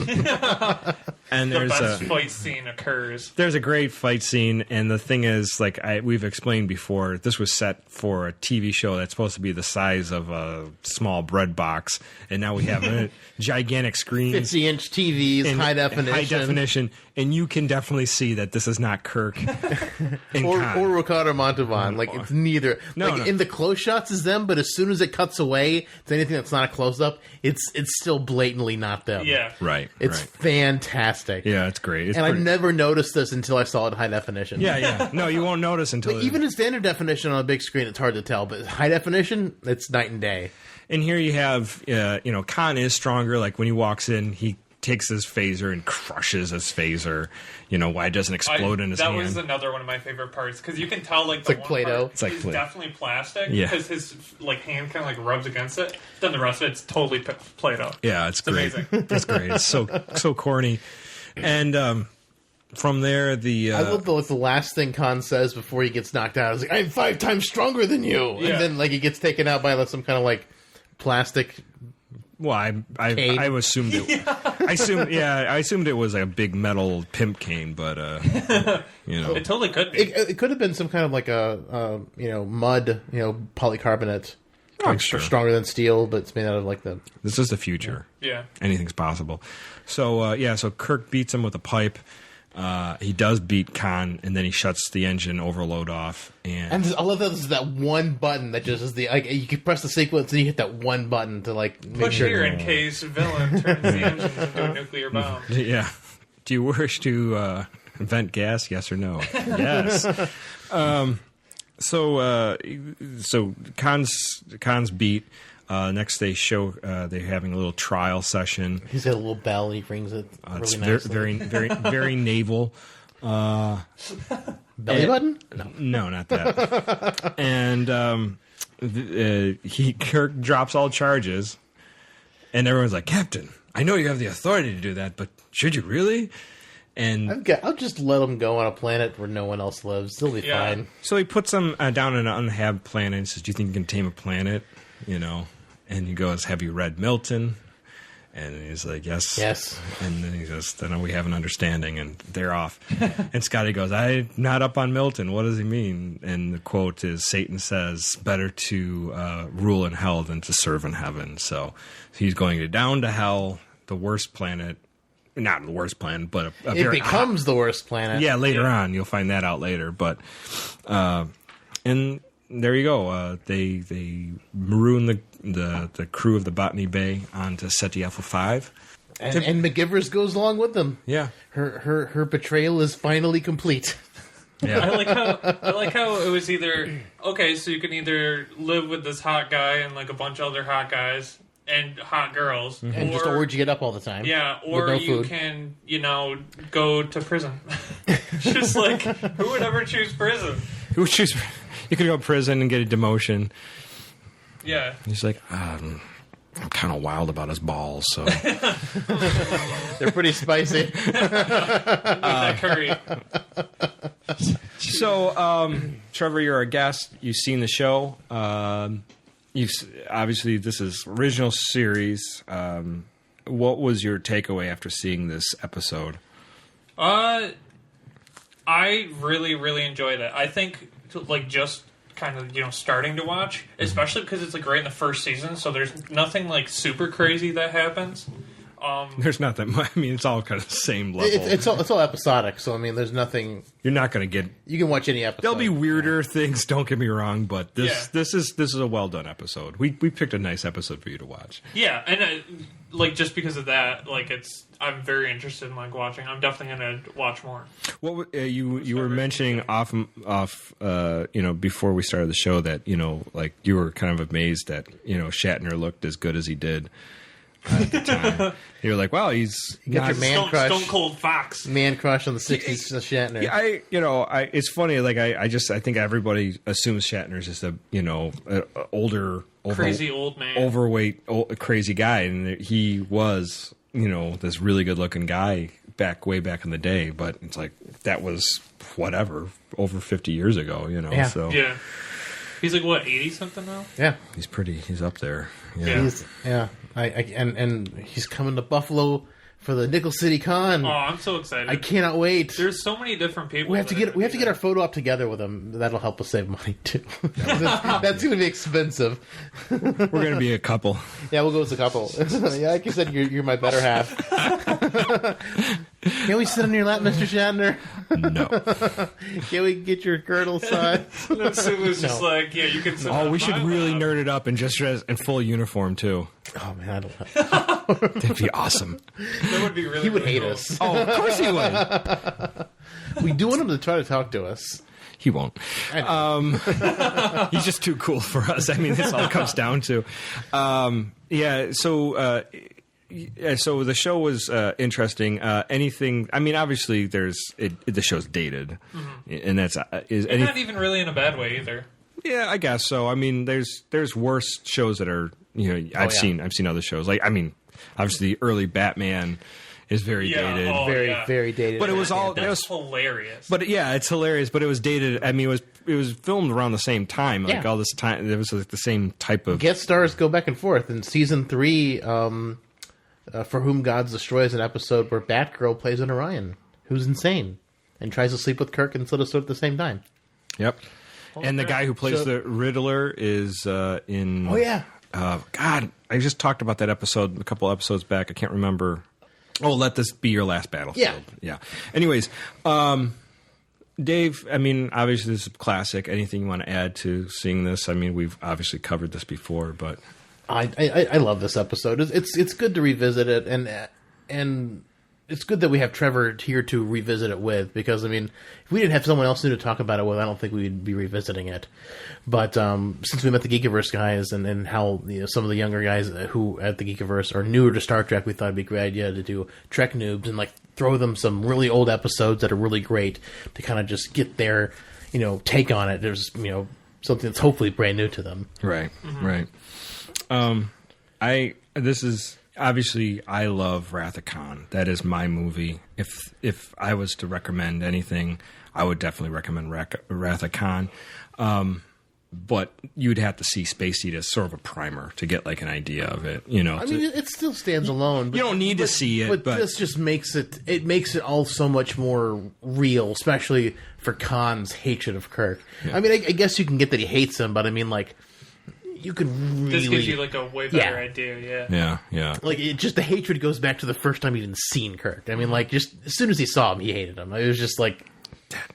And the best fight scene occurs. There's a great fight scene, and the thing is, like we've explained before, this was set for a TV show that's supposed to be the size of a small bread box, and now we have gigantic screens, 50-inch TVs, high definition, and you can definitely see that this is not Kirk or Ricardo Montalban. Like, it's neither. No. In the close shots is them, but as soon as it cuts away to anything that's not a close up, it's still blatantly not them. Yeah. Right. It's fantastic. Yeah, it's great. I never noticed this until I saw it in high definition. Yeah. No, you won't notice until... even in standard definition on a big screen, it's hard to tell. But high definition, it's night and day. And here you have, Khan is stronger. Like, when he walks in, he takes his phaser and crushes his phaser. Why it doesn't explode in his hand. That was another one of my favorite parts, because you can tell, like, the one Play-Doh. Part is definitely plastic, because his hhand kind of rubs against it. Then the rest of it's totally Play-Doh. Yeah, it's great. Amazing. It's great. It's so corny. And from there, I love the last thing Khan says before he gets knocked out. He's like, I'm 5 times stronger than you. Yeah. And then he gets taken out by some kind of plastic. Well, I assumed it. Yeah. I assumed it was a big metal pimp cane, but it totally could be. It could have been some kind of mud, polycarbonate. Oh, sure. Stronger than steel, but it's made out of This is the future. Yeah. Anything's possible. So so Kirk beats him with a pipe. He does beat Khan, and then he shuts the engine overload off. And I love that this is that one button that just is you can press the sequence and you hit that one button to make push sure. Here in case villain turns the engine into a nuclear bomb. Yeah. Do you wish to vent gas? Yes or no? Yes. So Khan's beat. Next, they show they're having a little trial session. He's got a little bell, and he rings it. It's really very, very naval. Belly button? No, not that. And Kirk drops all charges, And everyone's like, Captain, I know you have the authority to do that, but should you really? And I'll just let them go on a planet where no one else lives. They'll be fine. So he puts them down on an uninhabited planet and says, do you think you can tame a planet? And he goes, have you read Milton? And he's like, yes. Yes. And then he goes, then we have an understanding, and they're off. And Scotty goes, I'm not up on Milton. What does he mean? And the quote is, Satan says, better to rule in hell than to serve in heaven. So he's going down to hell, the worst planet. Not the worst planet, but it becomes the worst planet. Yeah, later on. You'll find that out later. But, and there you go. They maroon the crew of the Botany Bay onto Seti Alpha 5. And McGivers goes along with them. Yeah. Her betrayal is finally complete. Yeah. I like how it was either, okay, so you can either live with this hot guy and like a bunch of other hot guys and hot girls. And just orgy it up all the time. Yeah, or no you food. can, go to prison. Just like, who would ever choose prison? Who would choose? You could go to prison and get a demotion. Yeah. He's like, I'm kind of wild about his balls, so. They're pretty spicy. That curry. So, Trevor, you're a guest. You've seen the show. Obviously, this is original series. What was your takeaway after seeing this episode? I really, really enjoyed it. I think, just kind of, starting to watch, especially because it's, right in the first season, so there's nothing, super crazy that happens. There's not that much. I mean, it's all kind of the same level. It's all episodic, so, there's nothing... You're not going to get... You can watch any episode. There'll be weirder things, don't get me wrong, but this is a well-done episode. We picked a nice episode for you to watch. Yeah, and, just because of that, I'm very interested in, watching. I'm definitely going to watch more. What you were mentioning off before we started the show that, you were kind of amazed that, Shatner looked as good as he did at the time. You were like, wow, you got your man crush. Stone Cold Fox. Man crush on the 60s Shatner. Yeah, it's funny, I think everybody assumes Shatner's just a older, crazy old man, overweight, crazy guy, and he was, this really good looking guy way back in the day, but it's like that was whatever over 50 years ago, Yeah. So yeah. He's like, what, 80 something now? Yeah, he's up there. Yeah. And he's coming to Buffalo for the Nickel City Con. Oh, I'm so excited! I cannot wait. There's so many different people. We have to get our photo up together with him. That'll help us save money too. That's going to be expensive. We're going to be a couple. Yeah, we'll go as a couple. Yeah, like you said, you're my better half. Can we sit on your lap, Mr. Shatner? No. Can we get your girdle size? It was just like, yeah, you can sit on we should my really lap. nerd it up and just dress in full uniform too. Oh man, I don't know. That'd be awesome. That would be really. He would really hate cool. us. Oh, of course he would. We do want him to try to talk to us. He won't. He's just too cool for us. I mean, that's all it comes down to. So the show was interesting. Anything? I mean, obviously, the show's dated, and that's not even really in a bad way either. Yeah, I guess so. I mean, there's worse shows that are I've seen other shows obviously early Batman is very dated, very dated. but it was all it was hilarious. But it's hilarious. But it was dated. I mean, it was filmed around the same time. All this time, there was the same type of guest stars go back and forth. In season 3, For Whom Gods Destroy is an episode where Batgirl plays an Orion who's insane and tries to sleep with Kirk and Slit at the same time. Yep. And the guy who plays the Riddler is in... Oh, yeah. God, I just talked about that episode a couple episodes back. I can't remember. Oh, Let This Be Your Last Battlefield. Yeah. Anyways, Dave, I mean, obviously this is a classic. Anything you want to add to seeing this? I mean, we've obviously covered this before, but... I love this episode. It's good to revisit it, and it's good that we have Trevor here to revisit it with, because, I mean, if we didn't have someone else new to talk about it with, I don't think we'd be revisiting it. But since we met the Geekiverse guys and how some of the younger guys who at the Geekiverse are newer to Star Trek, we thought it'd be a great idea to do Trek Noobz and throw them some really old episodes that are really great to kind of just get their take on it. There's something that's hopefully brand new to them. Right, right. This is obviously, I love Wrath of Khan. That is my movie. If I was to recommend anything, I would definitely recommend Wrath of Khan. But you'd have to see Space Heat as sort of a primer to get like an idea of it. You know, I mean, it still stands alone. But, you don't need to see it, but this just makes it all so much more real, especially for Khan's hatred of Kirk. Yeah. I mean, I guess you can get that he hates him, but I mean, like, you could really... This gives you, like, a way better idea, Yeah. Like, the hatred goes back to the first time he even seen Kirk. I mean, like, just as soon as he saw him, he hated him. It was just like...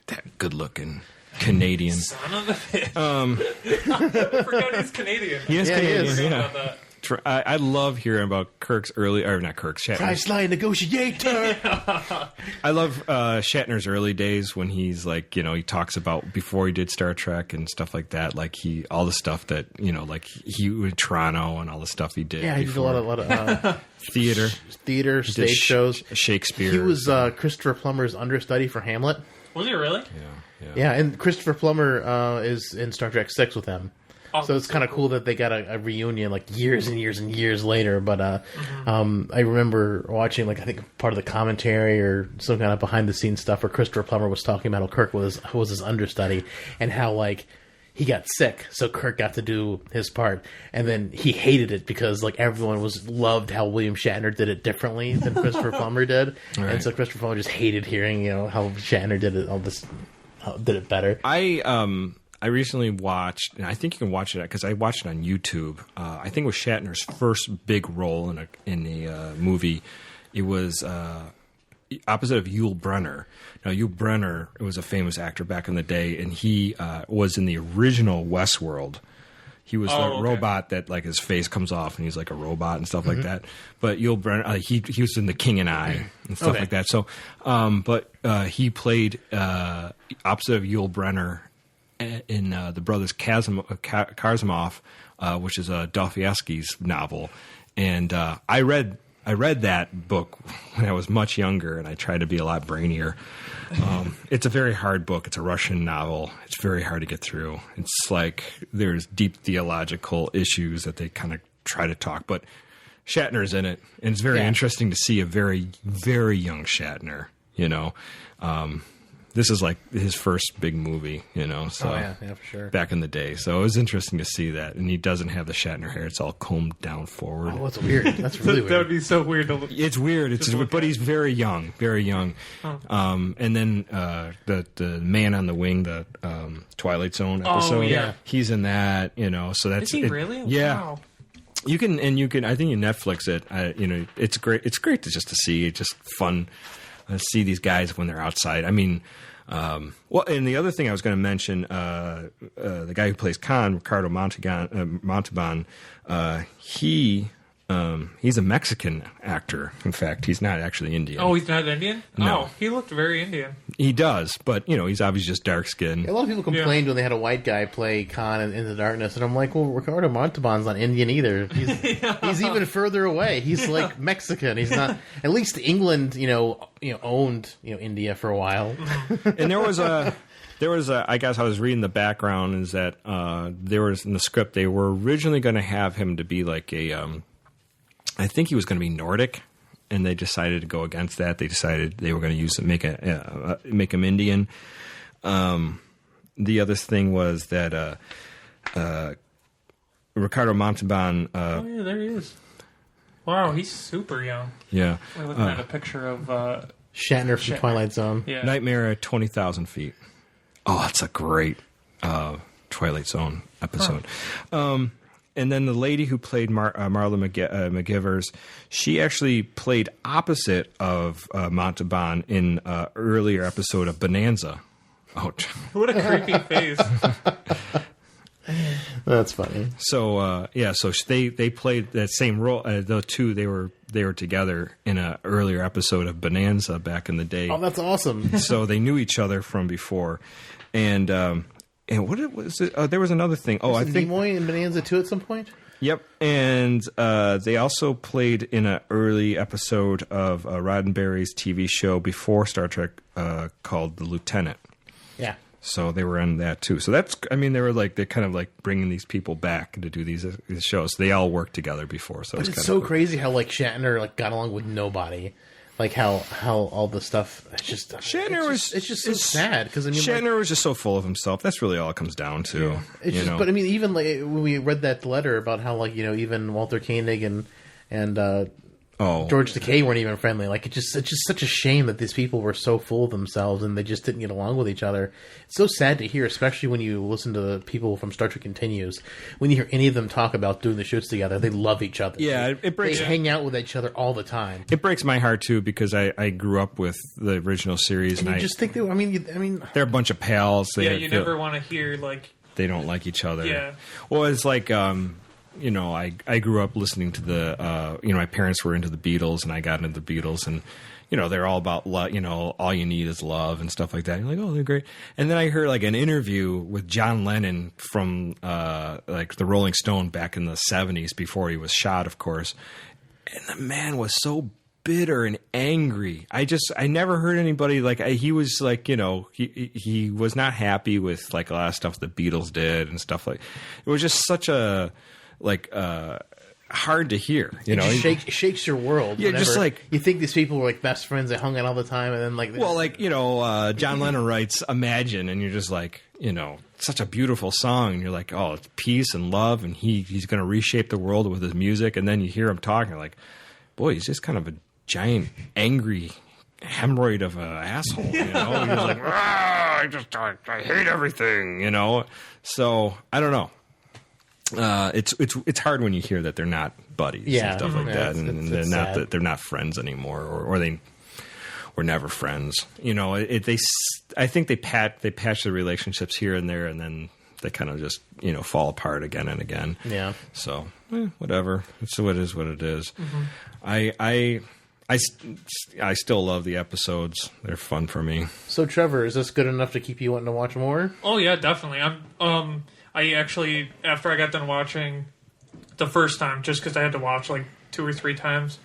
That good-looking Canadian. Son of a bitch. I forgot he's Canadian. He is Canadian, I forgot about that. I love hearing about Kirk's Shatner's. Priceline negotiator. I love Shatner's early days when he's like, you know, he talks about before he did Star Trek and stuff like that. Like all the stuff that, you know, like he in Toronto and all the stuff he did. Yeah, he did a lot of theater, stage shows, Shakespeare. He was Christopher Plummer's understudy for Hamlet. Was he really? Yeah, and Christopher Plummer is in Star Trek 6 with him. So it's kind of cool that they got a reunion like years and years and years later. But I remember watching like I think part of the commentary or some kind of behind the scenes stuff where Christopher Plummer was talking about how Kirk was his understudy and how like he got sick, so Kirk got to do his part, and then he hated it because like everyone loved how William Shatner did it differently than Christopher Plummer did, right. And so Christopher Plummer just hated hearing how Shatner did it better. I recently watched, and I think you can watch it because I watched it on YouTube. I think it was Shatner's first big role in a movie. It was opposite of Yul Brynner. Now, Yul Brynner was a famous actor back in the day, and he was in the original Westworld. He was the robot that like his face comes off, and he's like a robot and stuff like that. But Yul Brynner, he was in The King and I and stuff like that. So, but he played opposite of Yul Brynner in the Brothers Karamazov, which is Dostoevsky's novel, and I read that book when I was much younger, and I tried to be a lot brainier. It's a very hard book. It's a Russian novel. It's very hard to get through. It's like there's deep theological issues that they kind of try to talk, but Shatner's in it, and it's very interesting to see a very, very young Shatner, you know. This is like his first big movie, you know. So yeah, for sure. Back in the day, so it was interesting to see that. And he doesn't have the Shatner hair; it's all combed down forward. Oh, that's weird. That's really weird. That would be so weird to look. It's weird. But he's very young, very young. Oh. And then the Man on the Wing, the Twilight Zone episode. He's in that, you know. So that's is he really? Yeah. Wow. You can. I think you Netflix it. You know, it's great. It's great to see. It's just fun. See these guys when they're outside. I mean, well, and the other thing I was going to mention, the guy who plays Khan, Ricardo Montalban, he's a Mexican actor. In fact, he's not actually Indian. Oh, he's not Indian? No. Oh, he looked very Indian. He does, but, you know, he's obviously just dark-skinned. A lot of people complained when they had a white guy play Khan in the Darkness, and I'm like, well, Ricardo Montalban's not Indian either. He's even further away. He's like Mexican. He's not. At least England, owned India for a while. And there was I guess I was reading the background is that there was in the script they were originally going to have him to be like I think he was going to be Nordic, and they decided to go against that. They decided they were going to make him Indian. The other thing was that Ricardo Montalban. Oh yeah, there he is. Wow, he's super young. Yeah, We're looking at a picture of Shatner from Twilight Zone. Yeah. Nightmare at 20,000 feet. Oh, that's a great Twilight Zone episode. Huh. And then the lady who played Marla McGivers, she actually played opposite of Montalban in an earlier episode of Bonanza. Oh, what a creepy face. That's funny. So so they played that same role. The two they were together in an earlier episode of Bonanza back in the day. Oh, that's awesome. So they knew each other from before, and what was it? There was another thing. I think Nimoy in Bonanza 2 at some point. Yep, and they also played in an early episode of Roddenberry's TV show before Star Trek called The Lieutenant. Yeah. So they were on that too. So that's, I mean, they're kind of like bringing these people back to do these shows. They all worked together before. So but it's so cool. Crazy how like Shatner like got along with nobody. Like how all the stuff. It's just Shatner it's just so sad because I mean Shatner was just so full of himself. That's really all it comes down to. Yeah. It's just, but I mean, even like when we read that letter about how like even Walter Koenig and George Takei weren't even friendly. Like it's just such a shame that these people were so full of themselves and they just didn't get along with each other. It's so sad to hear, especially when you listen to the people from Star Trek Continues. When you hear any of them talk about doing the shoots together, they love each other. Yeah, it breaks. They hang out with each other all the time. It breaks my heart too because I grew up with the original series, and you just think they. I mean, they're a bunch of pals. You never want to hear like they don't like each other. Yeah. Well, it's like. I grew up listening to the, my parents were into the Beatles and I got into the Beatles and, they're all about, all you need is love and stuff like that. And you're like, oh, they're great. And then I heard like an interview with John Lennon from, like the Rolling Stone back in the 70s before he was shot, of course. And the man was so bitter and angry. I never heard anybody like, he was like, he was not happy with like a lot of stuff the Beatles did and stuff like, it was just such a, hard to hear, It shakes your world. Yeah, just like you think these people were like best friends, they hung out all the time, and then John Lennon writes "Imagine," and you're just like, such a beautiful song, and you're like, oh, it's peace and love, and he's going to reshape the world with his music, and then you hear him talking, like, boy, he's just kind of a giant angry hemorrhoid of an asshole, He's like, I hate everything, So I don't know. It's hard when you hear that they're not buddies and stuff like that, and they're not that they're not friends anymore, or they were never friends. I think they patch the relationships here and there, and then they kind of just fall apart again and again. Yeah. So whatever. So it is what it is. Mm-hmm. I still love the episodes. They're fun for me. So Trevor, is this good enough to keep you wanting to watch more? Oh yeah, definitely. I actually, after I got done watching the first time, just because I had to watch like 2 or 3 times,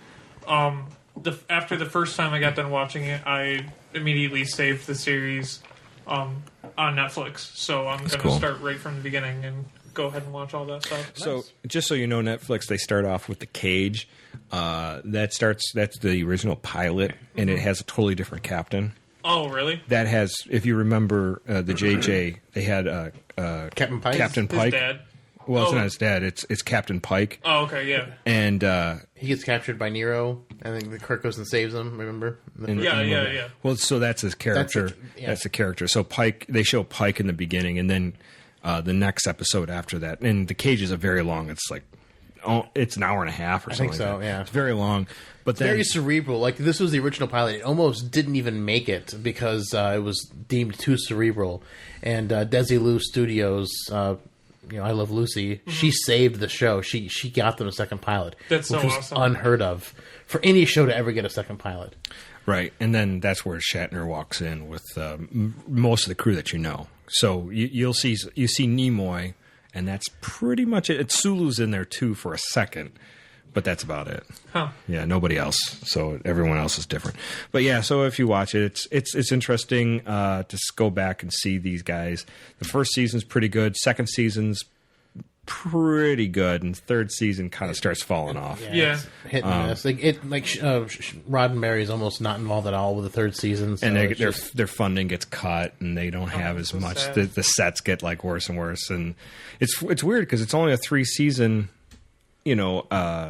after the first time I got done watching it, I immediately saved the series on Netflix. So I'm going to start right from the beginning and go ahead and watch all that stuff. So just so you know, Netflix, they start off with The Cage. That's the original pilot, and it has a totally different captain. Oh, really? That has, if you remember the JJ, they had Captain Pike. Captain Pike. His dad. Well, it's not his dad. It's Captain Pike. Oh, okay, yeah. And he gets captured by Nero, and then Kirk goes and saves him. Remember? Yeah. Well, so that's his character. That's the character. So Pike, they show Pike in the beginning, and then the next episode after that. And The Cage is a very long. It's like it's an hour and a half or something. I think so. Like that. Yeah, it's very long. But then, very cerebral. Like this was the original pilot. It almost didn't even make it because it was deemed too cerebral. And Desilu Studios, I Love Lucy. Mm-hmm. She saved the show. She got them a second pilot. That's which so was awesome. Unheard of for any show to ever get a second pilot. Right, and then that's where Shatner walks in with most of the crew that you know. So you see Nimoy, and that's pretty much it. Sulu's in there too for a second. But that's about it. Huh. Yeah, nobody else. So everyone else is different. But yeah, so if you watch it, it's interesting to go back and see these guys. The first season's pretty good. Second season's pretty good, and third season kind of starts falling off. Yeah. Hit and miss. Roddenberry is almost not involved at all with the third season. So and their funding gets cut, and they don't have as much. The sets get like worse and worse, and it's weird because it's only a 3-season.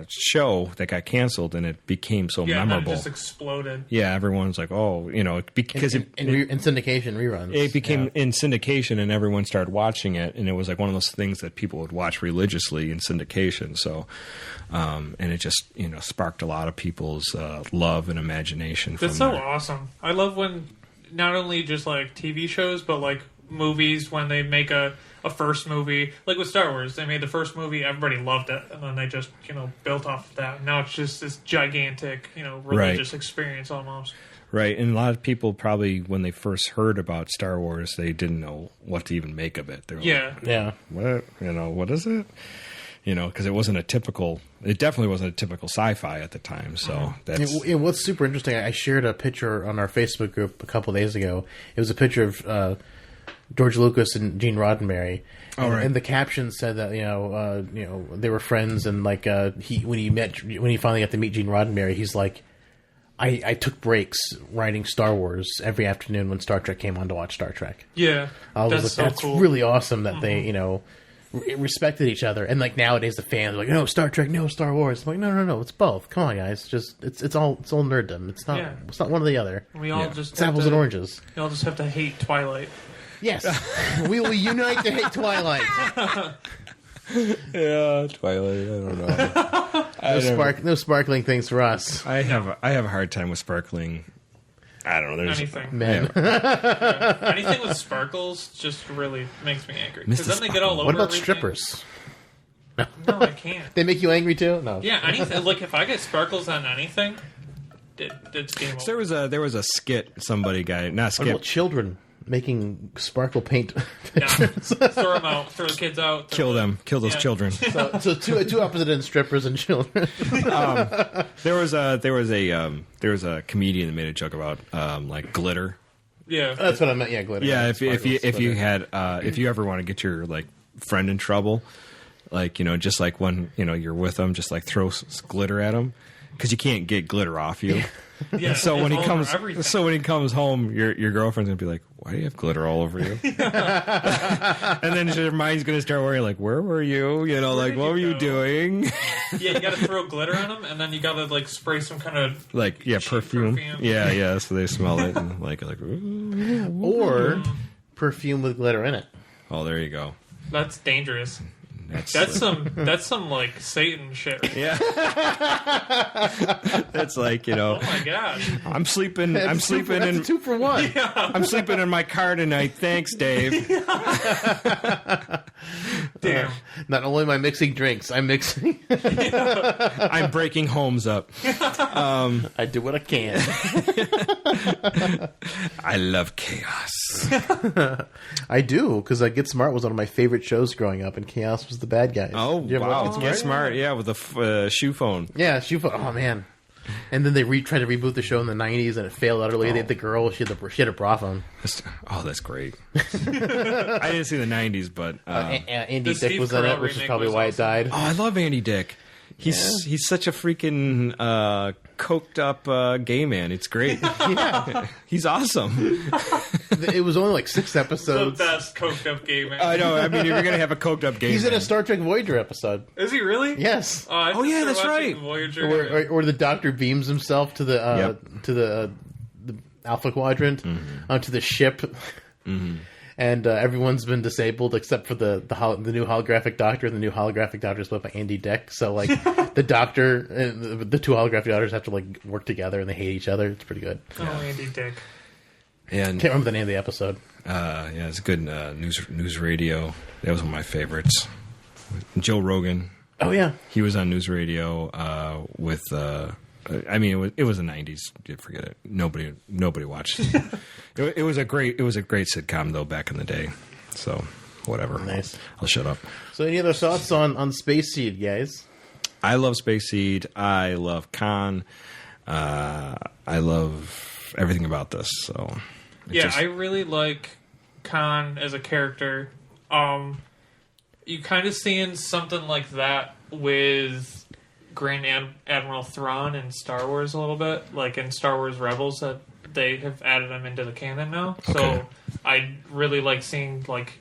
Show that got canceled, and it became so memorable. It just exploded. Yeah, everyone's like, because in syndication reruns. It became in syndication, and everyone started watching it, and it was like one of those things that people would watch religiously in syndication. So, and it just sparked a lot of people's love and imagination. That's so awesome. I love when not only just like TV shows, but like movies when they make a first movie, like with Star Wars, they made the first movie, everybody loved it, and then they just built off of that. Now it's just this gigantic religious experience almost. Right, and a lot of people probably when they first heard about Star Wars, they didn't know what to even make of it. They're like, what is it? Because it wasn't it definitely wasn't a typical sci-fi at the time. So what's super interesting, I shared a picture on our Facebook group a couple days ago. It was a picture of George Lucas and Gene Roddenberry. Right. And the caption said that they were friends, and like when he finally got to meet Gene Roddenberry, he's like, I took breaks writing Star Wars every afternoon when Star Trek came on to watch Star Trek. Yeah, that's cool. really awesome that they respected each other. And like nowadays the fans are like, no, Star Trek, no, Star Wars. I'm like, no, it's both. Come on, guys, just it's all nerddom. It's not one or the other. We all just it's apples and oranges. We all just have to hate Twilight. Yes, we will unite to hate Twilight. Yeah, Twilight. I don't know. No sparkling things for us. I have a hard time with sparkling. I don't know. There's Anything. Men. Anything with sparkles just really makes me angry. Because then they get all over What about everything. strippers? No, I can't. They make you angry too? No. Yeah, anything. Like, if I get sparkles on anything, it's game over. So there was a skit somebody got not What skit. about children making sparkle paint? No. Throw them out. Throw the kids out. Kill them. Kill those children. So two opposite ends, strippers and children. There was a comedian that made a joke about like glitter. Yeah. That's what I meant. Yeah, glitter. Yeah, if you Glitter. had if you ever want to get your like friend in trouble, like just like when you're with them, just like throw glitter at them because you can't get glitter off you. Yeah, So when it's he all comes, over everything. so when he comes home, your girlfriend's gonna be like, "Why do you have glitter all over you?" And then your mind's gonna start worrying, like, "Where were you? Like, did what you were you go?" doing?" Yeah, you got to throw glitter on them, and then you got to like spray some kind of Like, yeah, cheap perfume. perfume. Yeah, so they smell it and like, ooh. Or perfume with glitter in it. Oh, there you go. That's dangerous. That's That's some like Satan shit. yeah. That's like Oh my gosh. I'm sleeping That's a 2-for-1. I'm sleeping in my car tonight. Thanks, Dave. Damn. Not only am I mixing drinks, I'm mixing. I'm breaking homes up. I do what I can. I love chaos. I do, because Get Smart was one of my favorite shows growing up, and Chaos was the bad guy. Oh, Did you ever wow. watch Get Get Smart? smart. Yeah, with the shoe phone. Yeah, oh man. And then they tried to reboot the show in the 90s, and it failed utterly. They had the girl, she had a bra phone. That's great. I didn't see the 90s, but... Andy The Dick Steve was in it, Carell which is remake probably was why it awesome. died. Oh, I love Andy Dick. He's such a freaking coked up gay man. It's great. Yeah. He's awesome. It was only like 6 The episodes. best coked up gay man. I know. I mean, if you're gonna have a coked up gay He's man. in a Star Trek Voyager episode. Is he really? Yes. I Oh, yeah, started that's watching right. Voyager. Or the Doctor beams himself to the the Alpha Quadrant onto the ship, and everyone's been disabled except for the new holographic Doctor. The new holographic Doctor is played by Andy Dick. So like the Doctor and the two holographic Doctors have to like work together and they hate each other. It's pretty good. Oh, Andy Dick. And Can't remember the name of the episode. yeah, it's a good news radio. That was one of my favorites. Joe Rogan. Oh yeah, He was on news radio with. I mean, it was the 90s. You forget it. Nobody watched it. It was a great sitcom though back in the day. So whatever. Nice. I'll shut up. So any other thoughts on Space Seed, guys? I love Space Seed. I love Khan. I love everything about this. So I really like Khan as a character. You kind of seeing something like that with Grand Admiral Thrawn in Star Wars a little bit, like in Star Wars Rebels, that they have added him into the canon now. Okay. So I really like seeing like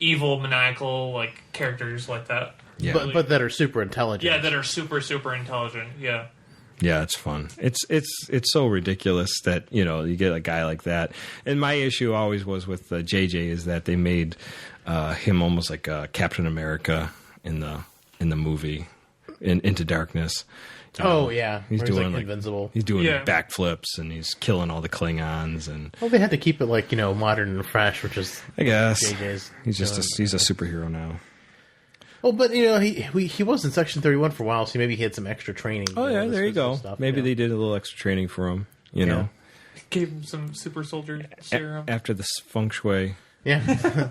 evil, maniacal like characters like that. yeah, But that are super intelligent. Yeah, that are super, super intelligent. Yeah. yeah, it's fun. It's so ridiculous that you get a guy like that. And my issue always was with JJ is that they made him almost like Captain America in the movie. Into Darkness. Oh yeah, He's Where doing like invincible. He's doing Yeah. backflips and he's killing all the Klingons and Well, they had to keep it like modern and fresh, which is I guess JJ's. he's just he's a superhero now. Well, but he was in Section 31 for a while, so maybe he had some extra training. Oh yeah, there you go. Stuff, Maybe they did a little extra training for him. You know, Gave him some super soldier serum. after the feng shui. Yeah.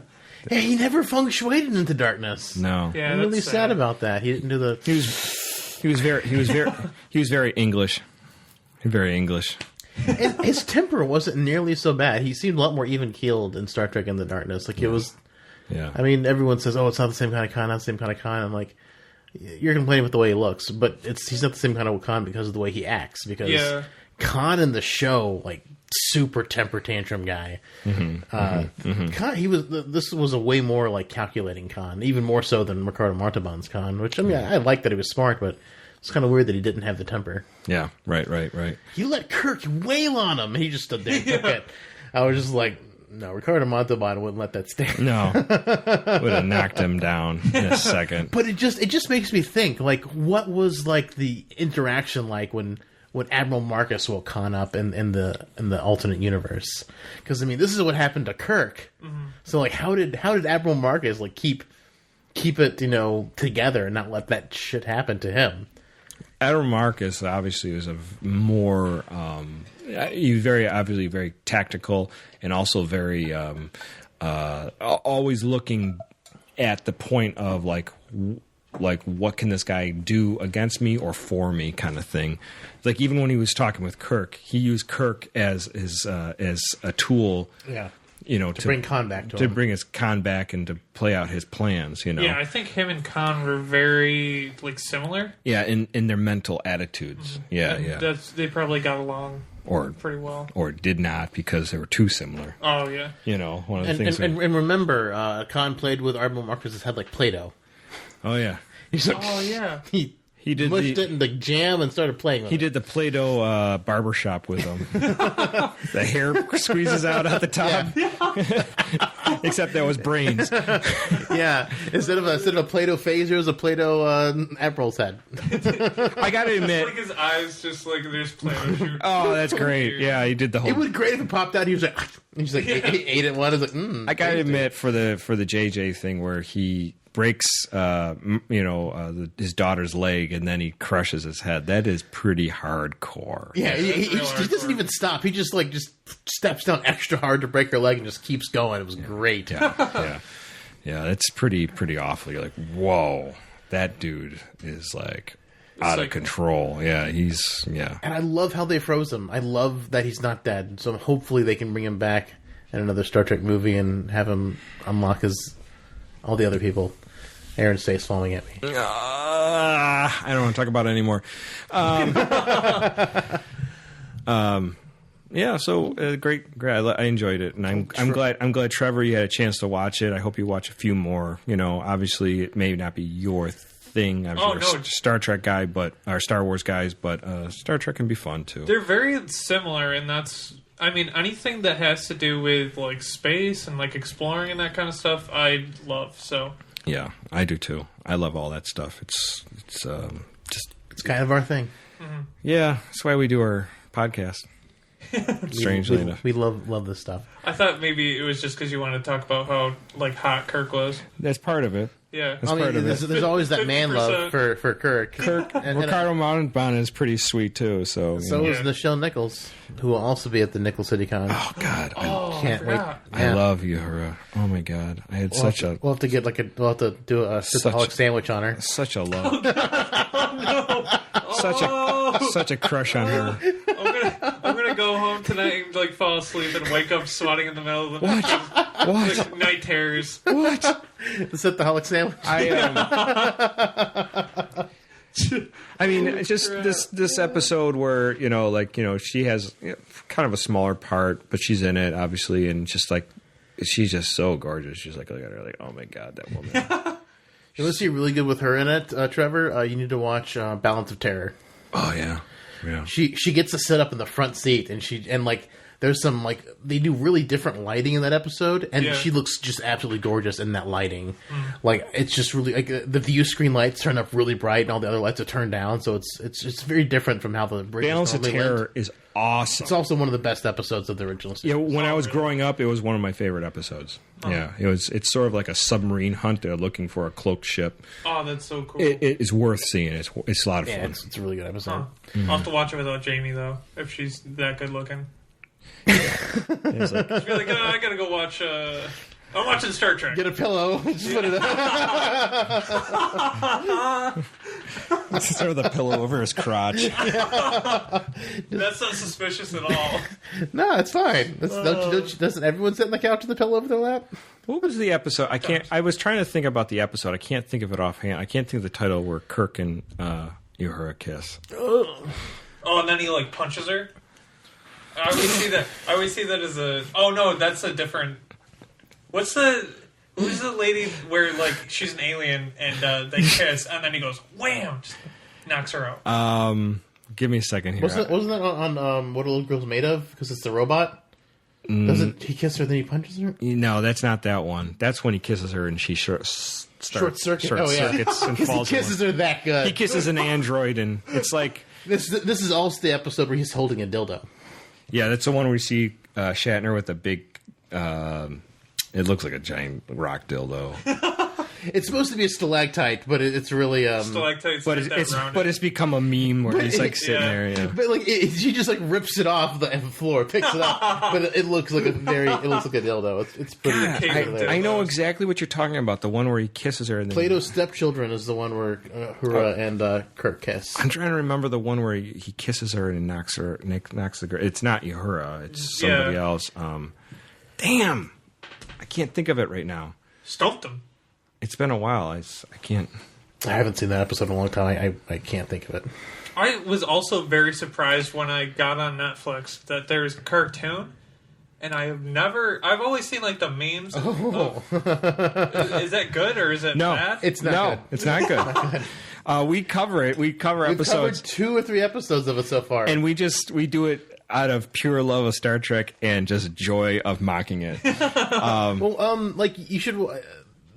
Hey, he never feng shuied into darkness. No, Yeah, I'm really that's sad about that. He didn't do the. he was very English. Very English. And his temper wasn't nearly so bad. He seemed a lot more even-keeled in Star Trek Into Darkness. Like, it was... Yeah. I mean, everyone says, oh, it's not the same kind of Khan, not the same kind of Khan. I'm like, you're complaining with the way he looks, but he's not the same kind of Khan because of the way he acts. Because Khan in the show, like, super temper tantrum guy. Khan, this was a way more, like, calculating Khan, even more so than Ricardo Montalban's Khan, which, I mean, I like that he was smart, but it's kind of weird that he didn't have the temper. Yeah, right. He let Kirk wail on him, and he just stood there and took it. I was just like... No, Ricardo Montalban wouldn't let that stand. No, would have knocked him down in a second. But it just makes me think, like, what was like the interaction like when Admiral Marcus woke Khan up in the alternate universe? Because I mean, this is what happened to Kirk. Mm-hmm. So like, how did Admiral Marcus like keep it together and not let that shit happen to him? Admiral Marcus obviously was a more. He was very tactical and also very always looking at the point of like what can this guy do against me or for me kind of thing. Like even when he was talking with Kirk, he used Kirk as a tool. Yeah. To bring Khan back to him. To bring his Khan back and to play out his plans, Yeah, I think him and Khan were very similar. Yeah, in their mental attitudes. Mm-hmm. Yeah. They probably got along pretty well. Or did not because they were too similar. Oh, yeah. One of the things. And remember, Khan played with Admiral Marcus's head like Play-Doh. Oh, yeah. He's like, oh, yeah. He did mushed it in the jam and started playing with it. He did the Play-Doh barbershop with him. The hair squeezes out at the top. Yeah. Except that was brains. Yeah. Instead of a Play-Doh phaser, it was a Play-Doh Admiral's head. I gotta admit. It's like his eyes just like there's Play-Doh shooting. Oh, that's great. Yeah, he did the whole... It would be great if it popped out. He was like... he ate it one. He was like, I gotta admit, for the JJ thing where he... breaks, his daughter's leg, and then he crushes his head. That is pretty hardcore. Yeah, he doesn't even stop. He just steps down extra hard to break her leg and just keeps going. It was great. Yeah, it's pretty awful. You're like, whoa, that dude is like out of control. Yeah, And I love how they froze him. I love that he's not dead. So hopefully they can bring him back in another Star Trek movie and have him unlock all the other people. Aaron's face falling at me. I don't want to talk about it anymore. Yeah, so great. I enjoyed it, and I'm glad Trevor, you had a chance to watch it. I hope you watch a few more. Obviously it may not be your thing. I'm a Star Trek guy, or Star Wars guys, but Star Trek can be fun too. They're very similar, and anything that has to do with like space and like exploring and that kind of stuff, I love. So. Yeah, I do too. I love all that stuff. It's kind of our thing. Mm-hmm. Yeah, that's why we do our podcast. Strangely enough, we love this stuff. I thought maybe it was just because you wanted to talk about how like hot Kirk was. That's part of it. Yeah, there's always that man love for Kirk. And Ricardo Montalban is pretty sweet too. So is Nichelle Nichols, who will also be at the Nickel City Con. Oh God, I can't wait. I love Uhura. Oh my God, I had We'll have to get we'll have to do a Sithaholic sandwich on her. Such a love. Such a crush on her. I'm gonna go home tonight and fall asleep and wake up sweating in the middle of the night. What? Night terrors. What? The Sithaholic sandwich. I mean, it's just this episode where she has kind of a smaller part, but she's in it obviously, and just she's just so gorgeous. She's look at her like, oh my God, that woman. You want to see really good with her in it, Trevor? You need to watch Balance of Terror. Oh yeah. She gets to sit up in the front seat, and there's some they do really different lighting in that episode, and she looks just absolutely gorgeous in that lighting. It's just really the view screen lights turn up really bright, and all the other lights are turned down, so it's very different from how the Balance of Terror is awesome. It's also one of the best episodes of the original series. Yeah, when I was growing up, it was one of my favorite episodes. Oh. Yeah, it's sort of like a submarine hunt. They're looking for a cloaked ship. Oh, that's so cool. It is worth seeing. It's a lot of fun. It's a really good episode. I'll have to watch it without Jamie though, if she's that good looking. It's like, she'd be like, I gotta go watch. I'm watching Star Trek. Get a pillow. Just put it up. Throw the pillow over his crotch. That's not suspicious at all. No, it's fine. Doesn't everyone sit on the couch with the pillow over their lap? What was the episode? I was trying to think about the episode. I can't think of it offhand. I can't think of the title where Kirk and Uhura kiss. Oh, and then he like punches her. I always see that as a. Oh no, that's a different. Who's the lady where like she's an alien and they kiss and then he goes wham, just knocks her out. Give me a second here. Wasn't that on What a Little Girl's Made Of? Because it's the robot. Doesn't he kiss her then he punches her? No, that's not that one. That's when he kisses her and she short circuits and falls. He kisses her that good. He kisses an android and it's like this is also the episode where he's holding a dildo. Yeah, that's the one where we see Shatner with a big. It looks like a giant rock dildo. It's supposed to be a stalactite, but it's really stalactites. But it's become a meme where he's like sitting there. Yeah. But like she just like rips it off the floor, picks it up, but it looks like a dildo. It's pretty. God, I know exactly what you're talking about. The one where he kisses her. And then Plato's Stepchildren is the one where Uhura and Kirk kiss. I'm trying to remember the one where he kisses her and knocks the girl. It's not Uhura. It's somebody else. Damn, I can't think of it right now. Stumped him. It's been a while. I can't. I haven't seen that episode in a long time. I can't think of it. I was also very surprised when I got on Netflix that there's a cartoon, and I've always seen like the memes. Is that good or is it bad? It's not good. It's not good. We cover it. We cover episodes. We've covered 2 or 3 episodes of it so far. And we do it out of pure love of Star Trek and just joy of mocking it. Like you should.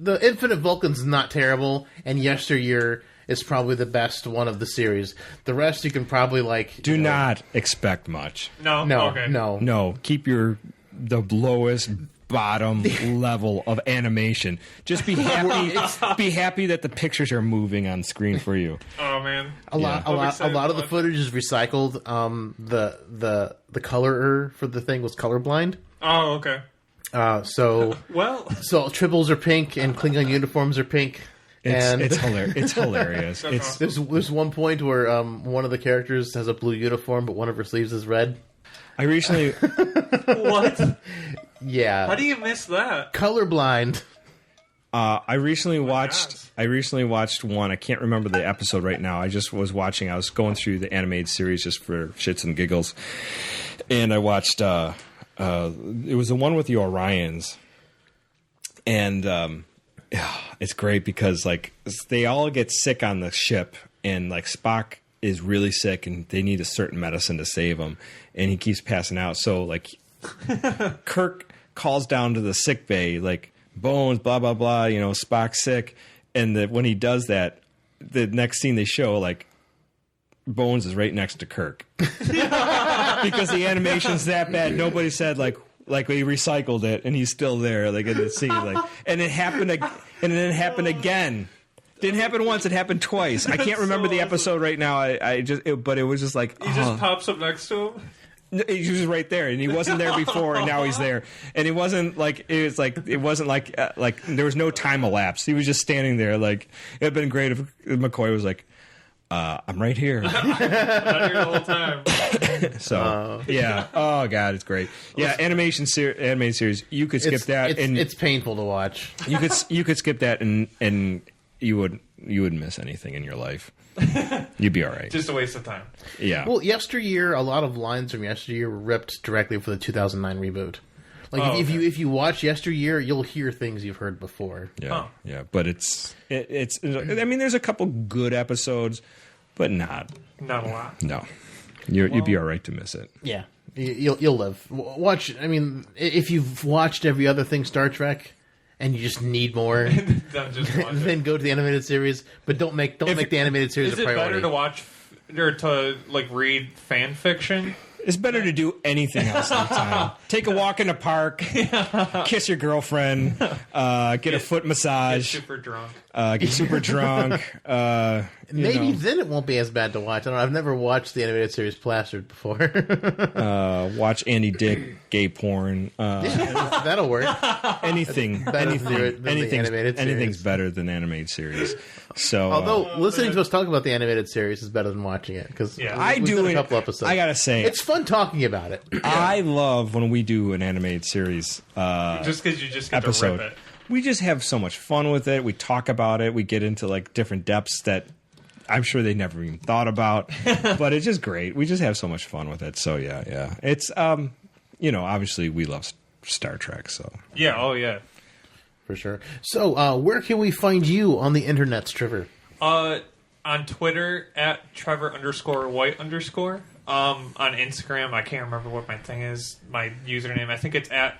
The Infinite Vulcan's not terrible, and Yesteryear is probably the best one of the series. The rest you can probably like. Do not expect much. No. Okay. No. Keep the lowest bottom level of animation. Just be happy. Be happy that the pictures are moving on screen for you. Oh man, a lot of the footage is recycled. The colorer for the thing was colorblind. Oh, okay. So tribbles are pink and Klingon uniforms are pink. It's hilarious. There's one point where one of the characters has a blue uniform, but one of her sleeves is red. I recently what? Yeah. How do you miss that? Colorblind. I recently watched one. I can't remember the episode right now. I just was watching. I was going through the animated series just for shits and giggles, and I watched. It was the one with the Orions, and it's great because like they all get sick on the ship, and like Spock is really sick, and they need a certain medicine to save him, and he keeps passing out. So like Kirk calls down to the sick bay, like Bones, blah blah blah. You know, Spock's sick, and when he does that, the next scene they show like. Bones is right next to Kirk because the animation's that bad. Nobody said like we recycled it, and he's still there, like in the scene. Like, and it happened, and then it happened again. Didn't happen once; it happened twice. I can't remember the epised right now. But it was just like he just pops up next to him. He was right there, and he wasn't there before, and now he's there. And it wasn't like there was no time elapsed. He was just standing there. Like it'd been great if McCoy was like. I'm right here. I'm not here the whole time. So yeah. Oh god, it's great. Yeah, animated series. You could skip that, and it's painful to watch. You could skip that, and you wouldn't miss anything in your life. You'd be all right. Just a waste of time. Yeah. Well, Yesteryear, a lot of lines from Yesteryear were ripped directly for the 2009 reboot. Like if you watch Yesteryear, you'll hear things you've heard before. Yeah, yeah. But it's. I mean, there's a couple good episodes, but not a lot. No, you'd be all right to miss it. Yeah, you'll live. Watch. I mean, if you've watched every other thing Star Trek, and you just need more, then go to the animated series. But don't make the animated series a priority. Is it better to watch or to like read fan fiction? It's better to do anything else in the time. Take a walk in the park, kiss your girlfriend, get a foot massage, get super drunk. Maybe then it won't be as bad to watch. I don't know. I've never watched the animated series Plastered before. Watch Andy Dick gay porn. Yeah, that'll work. Anything's better than animated series. So, although listening to us talk about the animated series is better than watching it because I do a couple episodes. I gotta say, it's fun talking about it. I love when we do an animated series. Just because you just get episode. to rip it. We just have so much fun with it. We talk about it. We get into like different depths that I'm sure they never even thought about. But it's just great. We just have so much fun with it. So yeah. It's obviously we love Star Trek. So yeah, oh yeah, for sure. So where can we find you on the internet, Trevor? On Twitter at Trevor_White_. On Instagram, I can't remember what my thing is. My username, I think it's at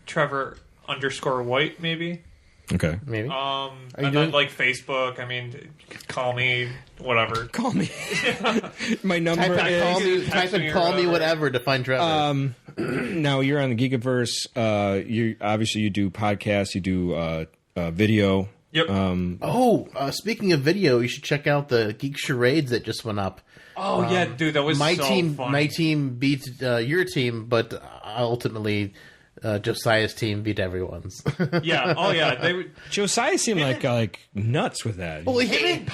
Trevor_White, maybe. Okay. Maybe. And then like Facebook, I mean, call me, whatever. Call me. My number is... Type in call me whatever to find Trevor. Now, you're on the Geekiverse. You do podcasts, you do video. Yep. Speaking of video, you should check out the Geek Charades that just went up. Oh, yeah, dude, that was so fun. Funny. My team beat your team, but ultimately... Josiah's team beat everyone's. Yeah. Oh, yeah. Josiah seemed like nuts with that. Well, he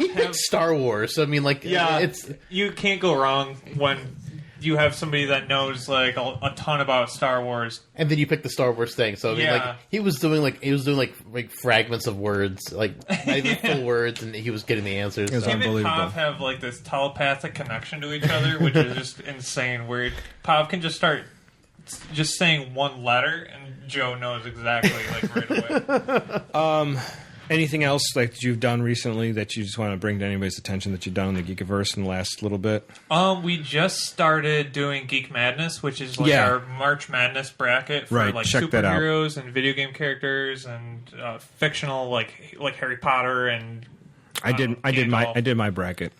picked Star Wars. So, I mean, you can't go wrong when you have somebody that knows like a ton about Star Wars, and then you pick the Star Wars thing. So, I mean, he was doing fragments of words, like not even full words, and he was getting the answers. It was unbelievable. Him and Pav have like this telepathic connection to each other, which is just insane. Where Pav can just start. Just saying one letter, and Joe knows exactly, like, right away. Anything else like that you've done recently that you just want to bring to anybody's attention that you've done in the Geekiverse in the last little bit? We just started doing Geek Maddness, which is like our March Madness bracket for like superheroes and video game characters and fictional like Harry Potter and. I did my bracket.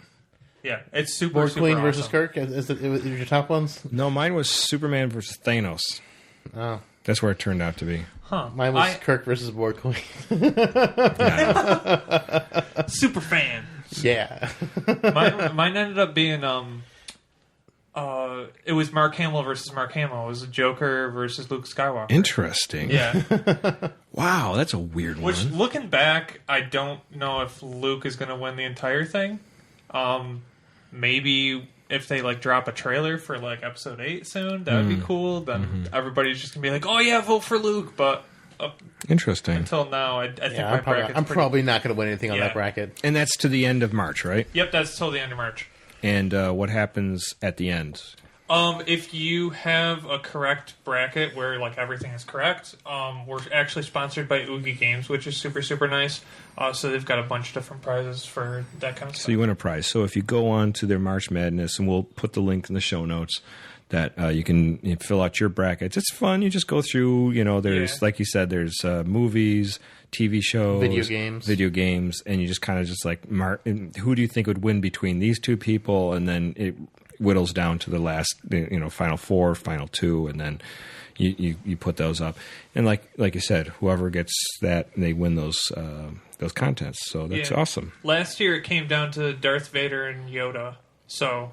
Yeah, it's super. Borg super Queen awesome. versus Kirk. Is it your top ones? No, mine was Superman versus Thanos. Oh, that's where it turned out to be. Huh? Mine was Kirk versus Borg Queen. Super fan. Yeah. Mine ended up being it was Mark Hamill versus Mark Hamill. It was Joker versus Luke Skywalker. Interesting. Yeah. Wow, that's a weird one. Which, looking back, I don't know if Luke is going to win the entire thing. Maybe if they like drop a trailer for like episode 8 soon, that would be cool. Then everybody's just gonna be like, "Oh yeah, vote for Luke." But interesting. Until now, I think my bracket's I'm probably not gonna win anything on that bracket. And that's to the end of March, right? Yep, that's till the end of March. And what happens at the end? If you have a correct bracket where like everything is correct, we're actually sponsored by Oogie Games, which is super, super nice. So they've got a bunch of different prizes for that kind of stuff. So you win a prize. So if you go on to their March Madness, and we'll put the link in the show notes, that you can fill out your brackets. It's fun. You just go through, there's, like you said, there's movies, TV shows, video games, and you just kind of just like mark, who do you think would win between these two people, and then it whittles down to the last, final 4, final 2, and then you put those up. And like you said, whoever gets that, they win those contests. So that's awesome. Last year it came down to Darth Vader and Yoda. So,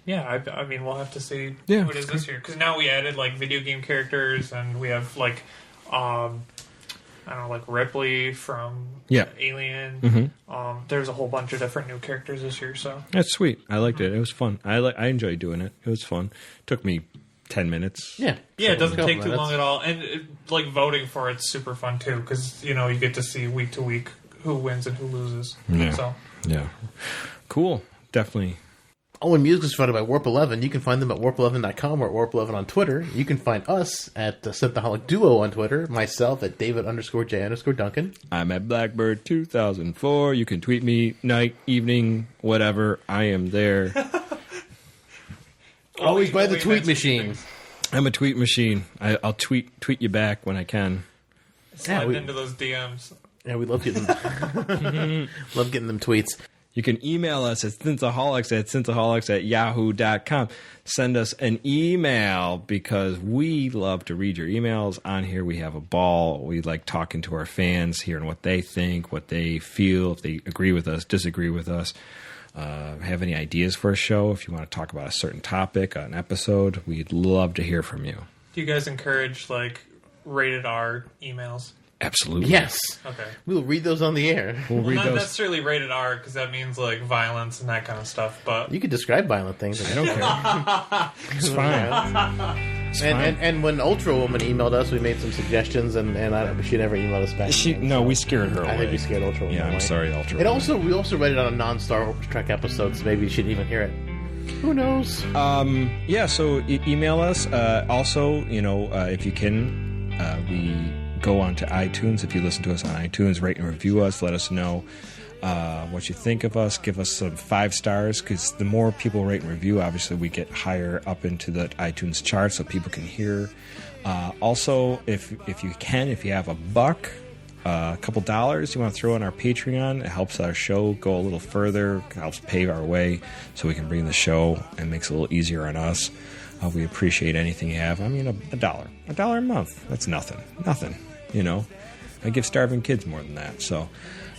yeah, I mean, we'll have to see who it is this year. Because now we added like video game characters, and we have like, I don't know, like Ripley from Alien. There's a whole bunch of different new characters this year. So that's sweet. I liked it. It was fun. I enjoyed doing it. It was fun. Took me 10 minutes. Yeah, it doesn't take too long at all. And like voting for it's super fun too, because you get to see week to week who wins and who loses. Yeah, cool. Definitely. Oh, and music is funded by Warp 11. You can find them at warp11.com or Warp11 on Twitter. You can find us at Synthaholic Duo on Twitter. Myself at David_J_Duncan. I'm at Blackbird 2004. You can tweet me night, evening, whatever. I am there. Always by the tweet machine. I'm a tweet machine. I'll tweet you back when I can. Slide into those DMs. Yeah, we love getting them. Love getting them tweets. You can email us at cinthaholics@yahoo.com. Send us an email because we love to read your emails on here. We have a ball. We like talking to our fans, hearing what they think, what they feel, if they agree with us, disagree with us. Have any ideas for a show? If you want to talk about a certain topic, an episode, we'd love to hear from you. Do you guys encourage, like, rated R emails? Absolutely. Yes. Okay. We'll read those on the air. We'll read not those. necessarily rated R, because that means, like, violence and that kind of stuff, but... You could describe violent things. I don't care. It's fine. It's fine. And when Ultra Woman emailed us, we made some suggestions, and she never emailed us back. We scared her away. I think we scared Ultra Woman away. I'm sorry, Ultra And Woman. we also read it on a non-Star Trek episode, so maybe you shouldn't even hear it. Who knows? So email us. Also, if you can, we go on to iTunes. If you listen to us on iTunes, rate and review us. Let us know what you think of us. Give us some 5 stars, because the more people rate and review, obviously we get higher up into the iTunes chart so people can hear. Also, if you have a buck, a couple dollars you want to throw on our Patreon, it helps our show go a little further, helps pave our way so we can bring the show and makes it a little easier on us. We appreciate anything you have. I mean, $1 a month, that's nothing. I give starving kids more than that. So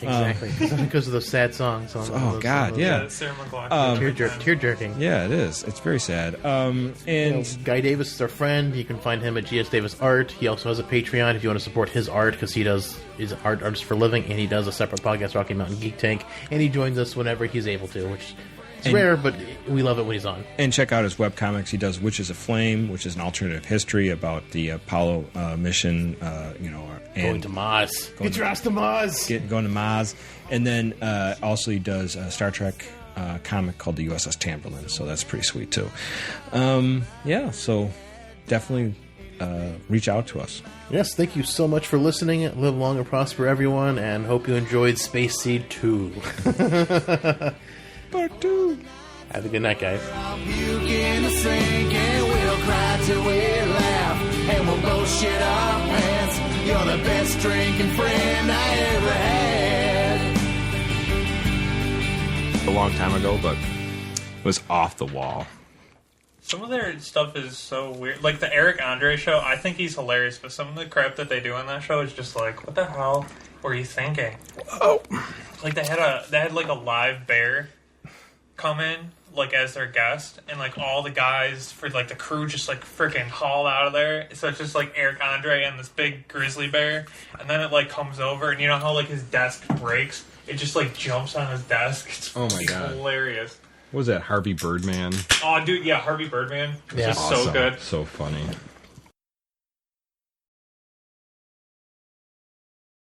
Exactly, because of those sad songs. God, yeah. Sarah McLachlan. Tear jerking. Yeah, it is. It's very sad. Guy Davis is our friend. You can find him at GS Davis Art. He also has a Patreon if you want to support his art, because he does is artist for a living, and he does a separate podcast, Rocky Mountain Geek Tank, and he joins us whenever he's able to, which is rare, but we love it when he's on. And check out his webcomics. He does Witches of Flame, which is an alternative history about the Apollo mission, Going to Mars. Get your ass to Mars. Going to Mars. And then also he does a Star Trek comic called the USS Tamberlin, so that's pretty sweet too. So definitely reach out to us. Yes, thank you so much for listening. Live long and prosper, everyone, and hope you enjoyed Space Seed 2. Part 2. Have a good night, guys. I'll puke in the sink and we'll cry till we laugh, and we'll both shit our pants. You're the best drinking friend I ever had. A long time ago, but it was off the wall. Some of their stuff is so weird. Like the Eric Andre show, I think he's hilarious, but some of the crap that they do on that show is just like, what the hell were you thinking? Oh, Like they had like a live bear come in like as their guest, and like all the guys for like the crew just like freaking haul out of there. So it's just like Eric Andre and this big grizzly bear, and then it like comes over, and you know how like his desk breaks? It just like jumps on his desk. It's oh my God, hilarious. What was that, Harvey Birdman? Oh dude, yeah, Harvey Birdman. It's Yeah. just Awesome. so good. So funny.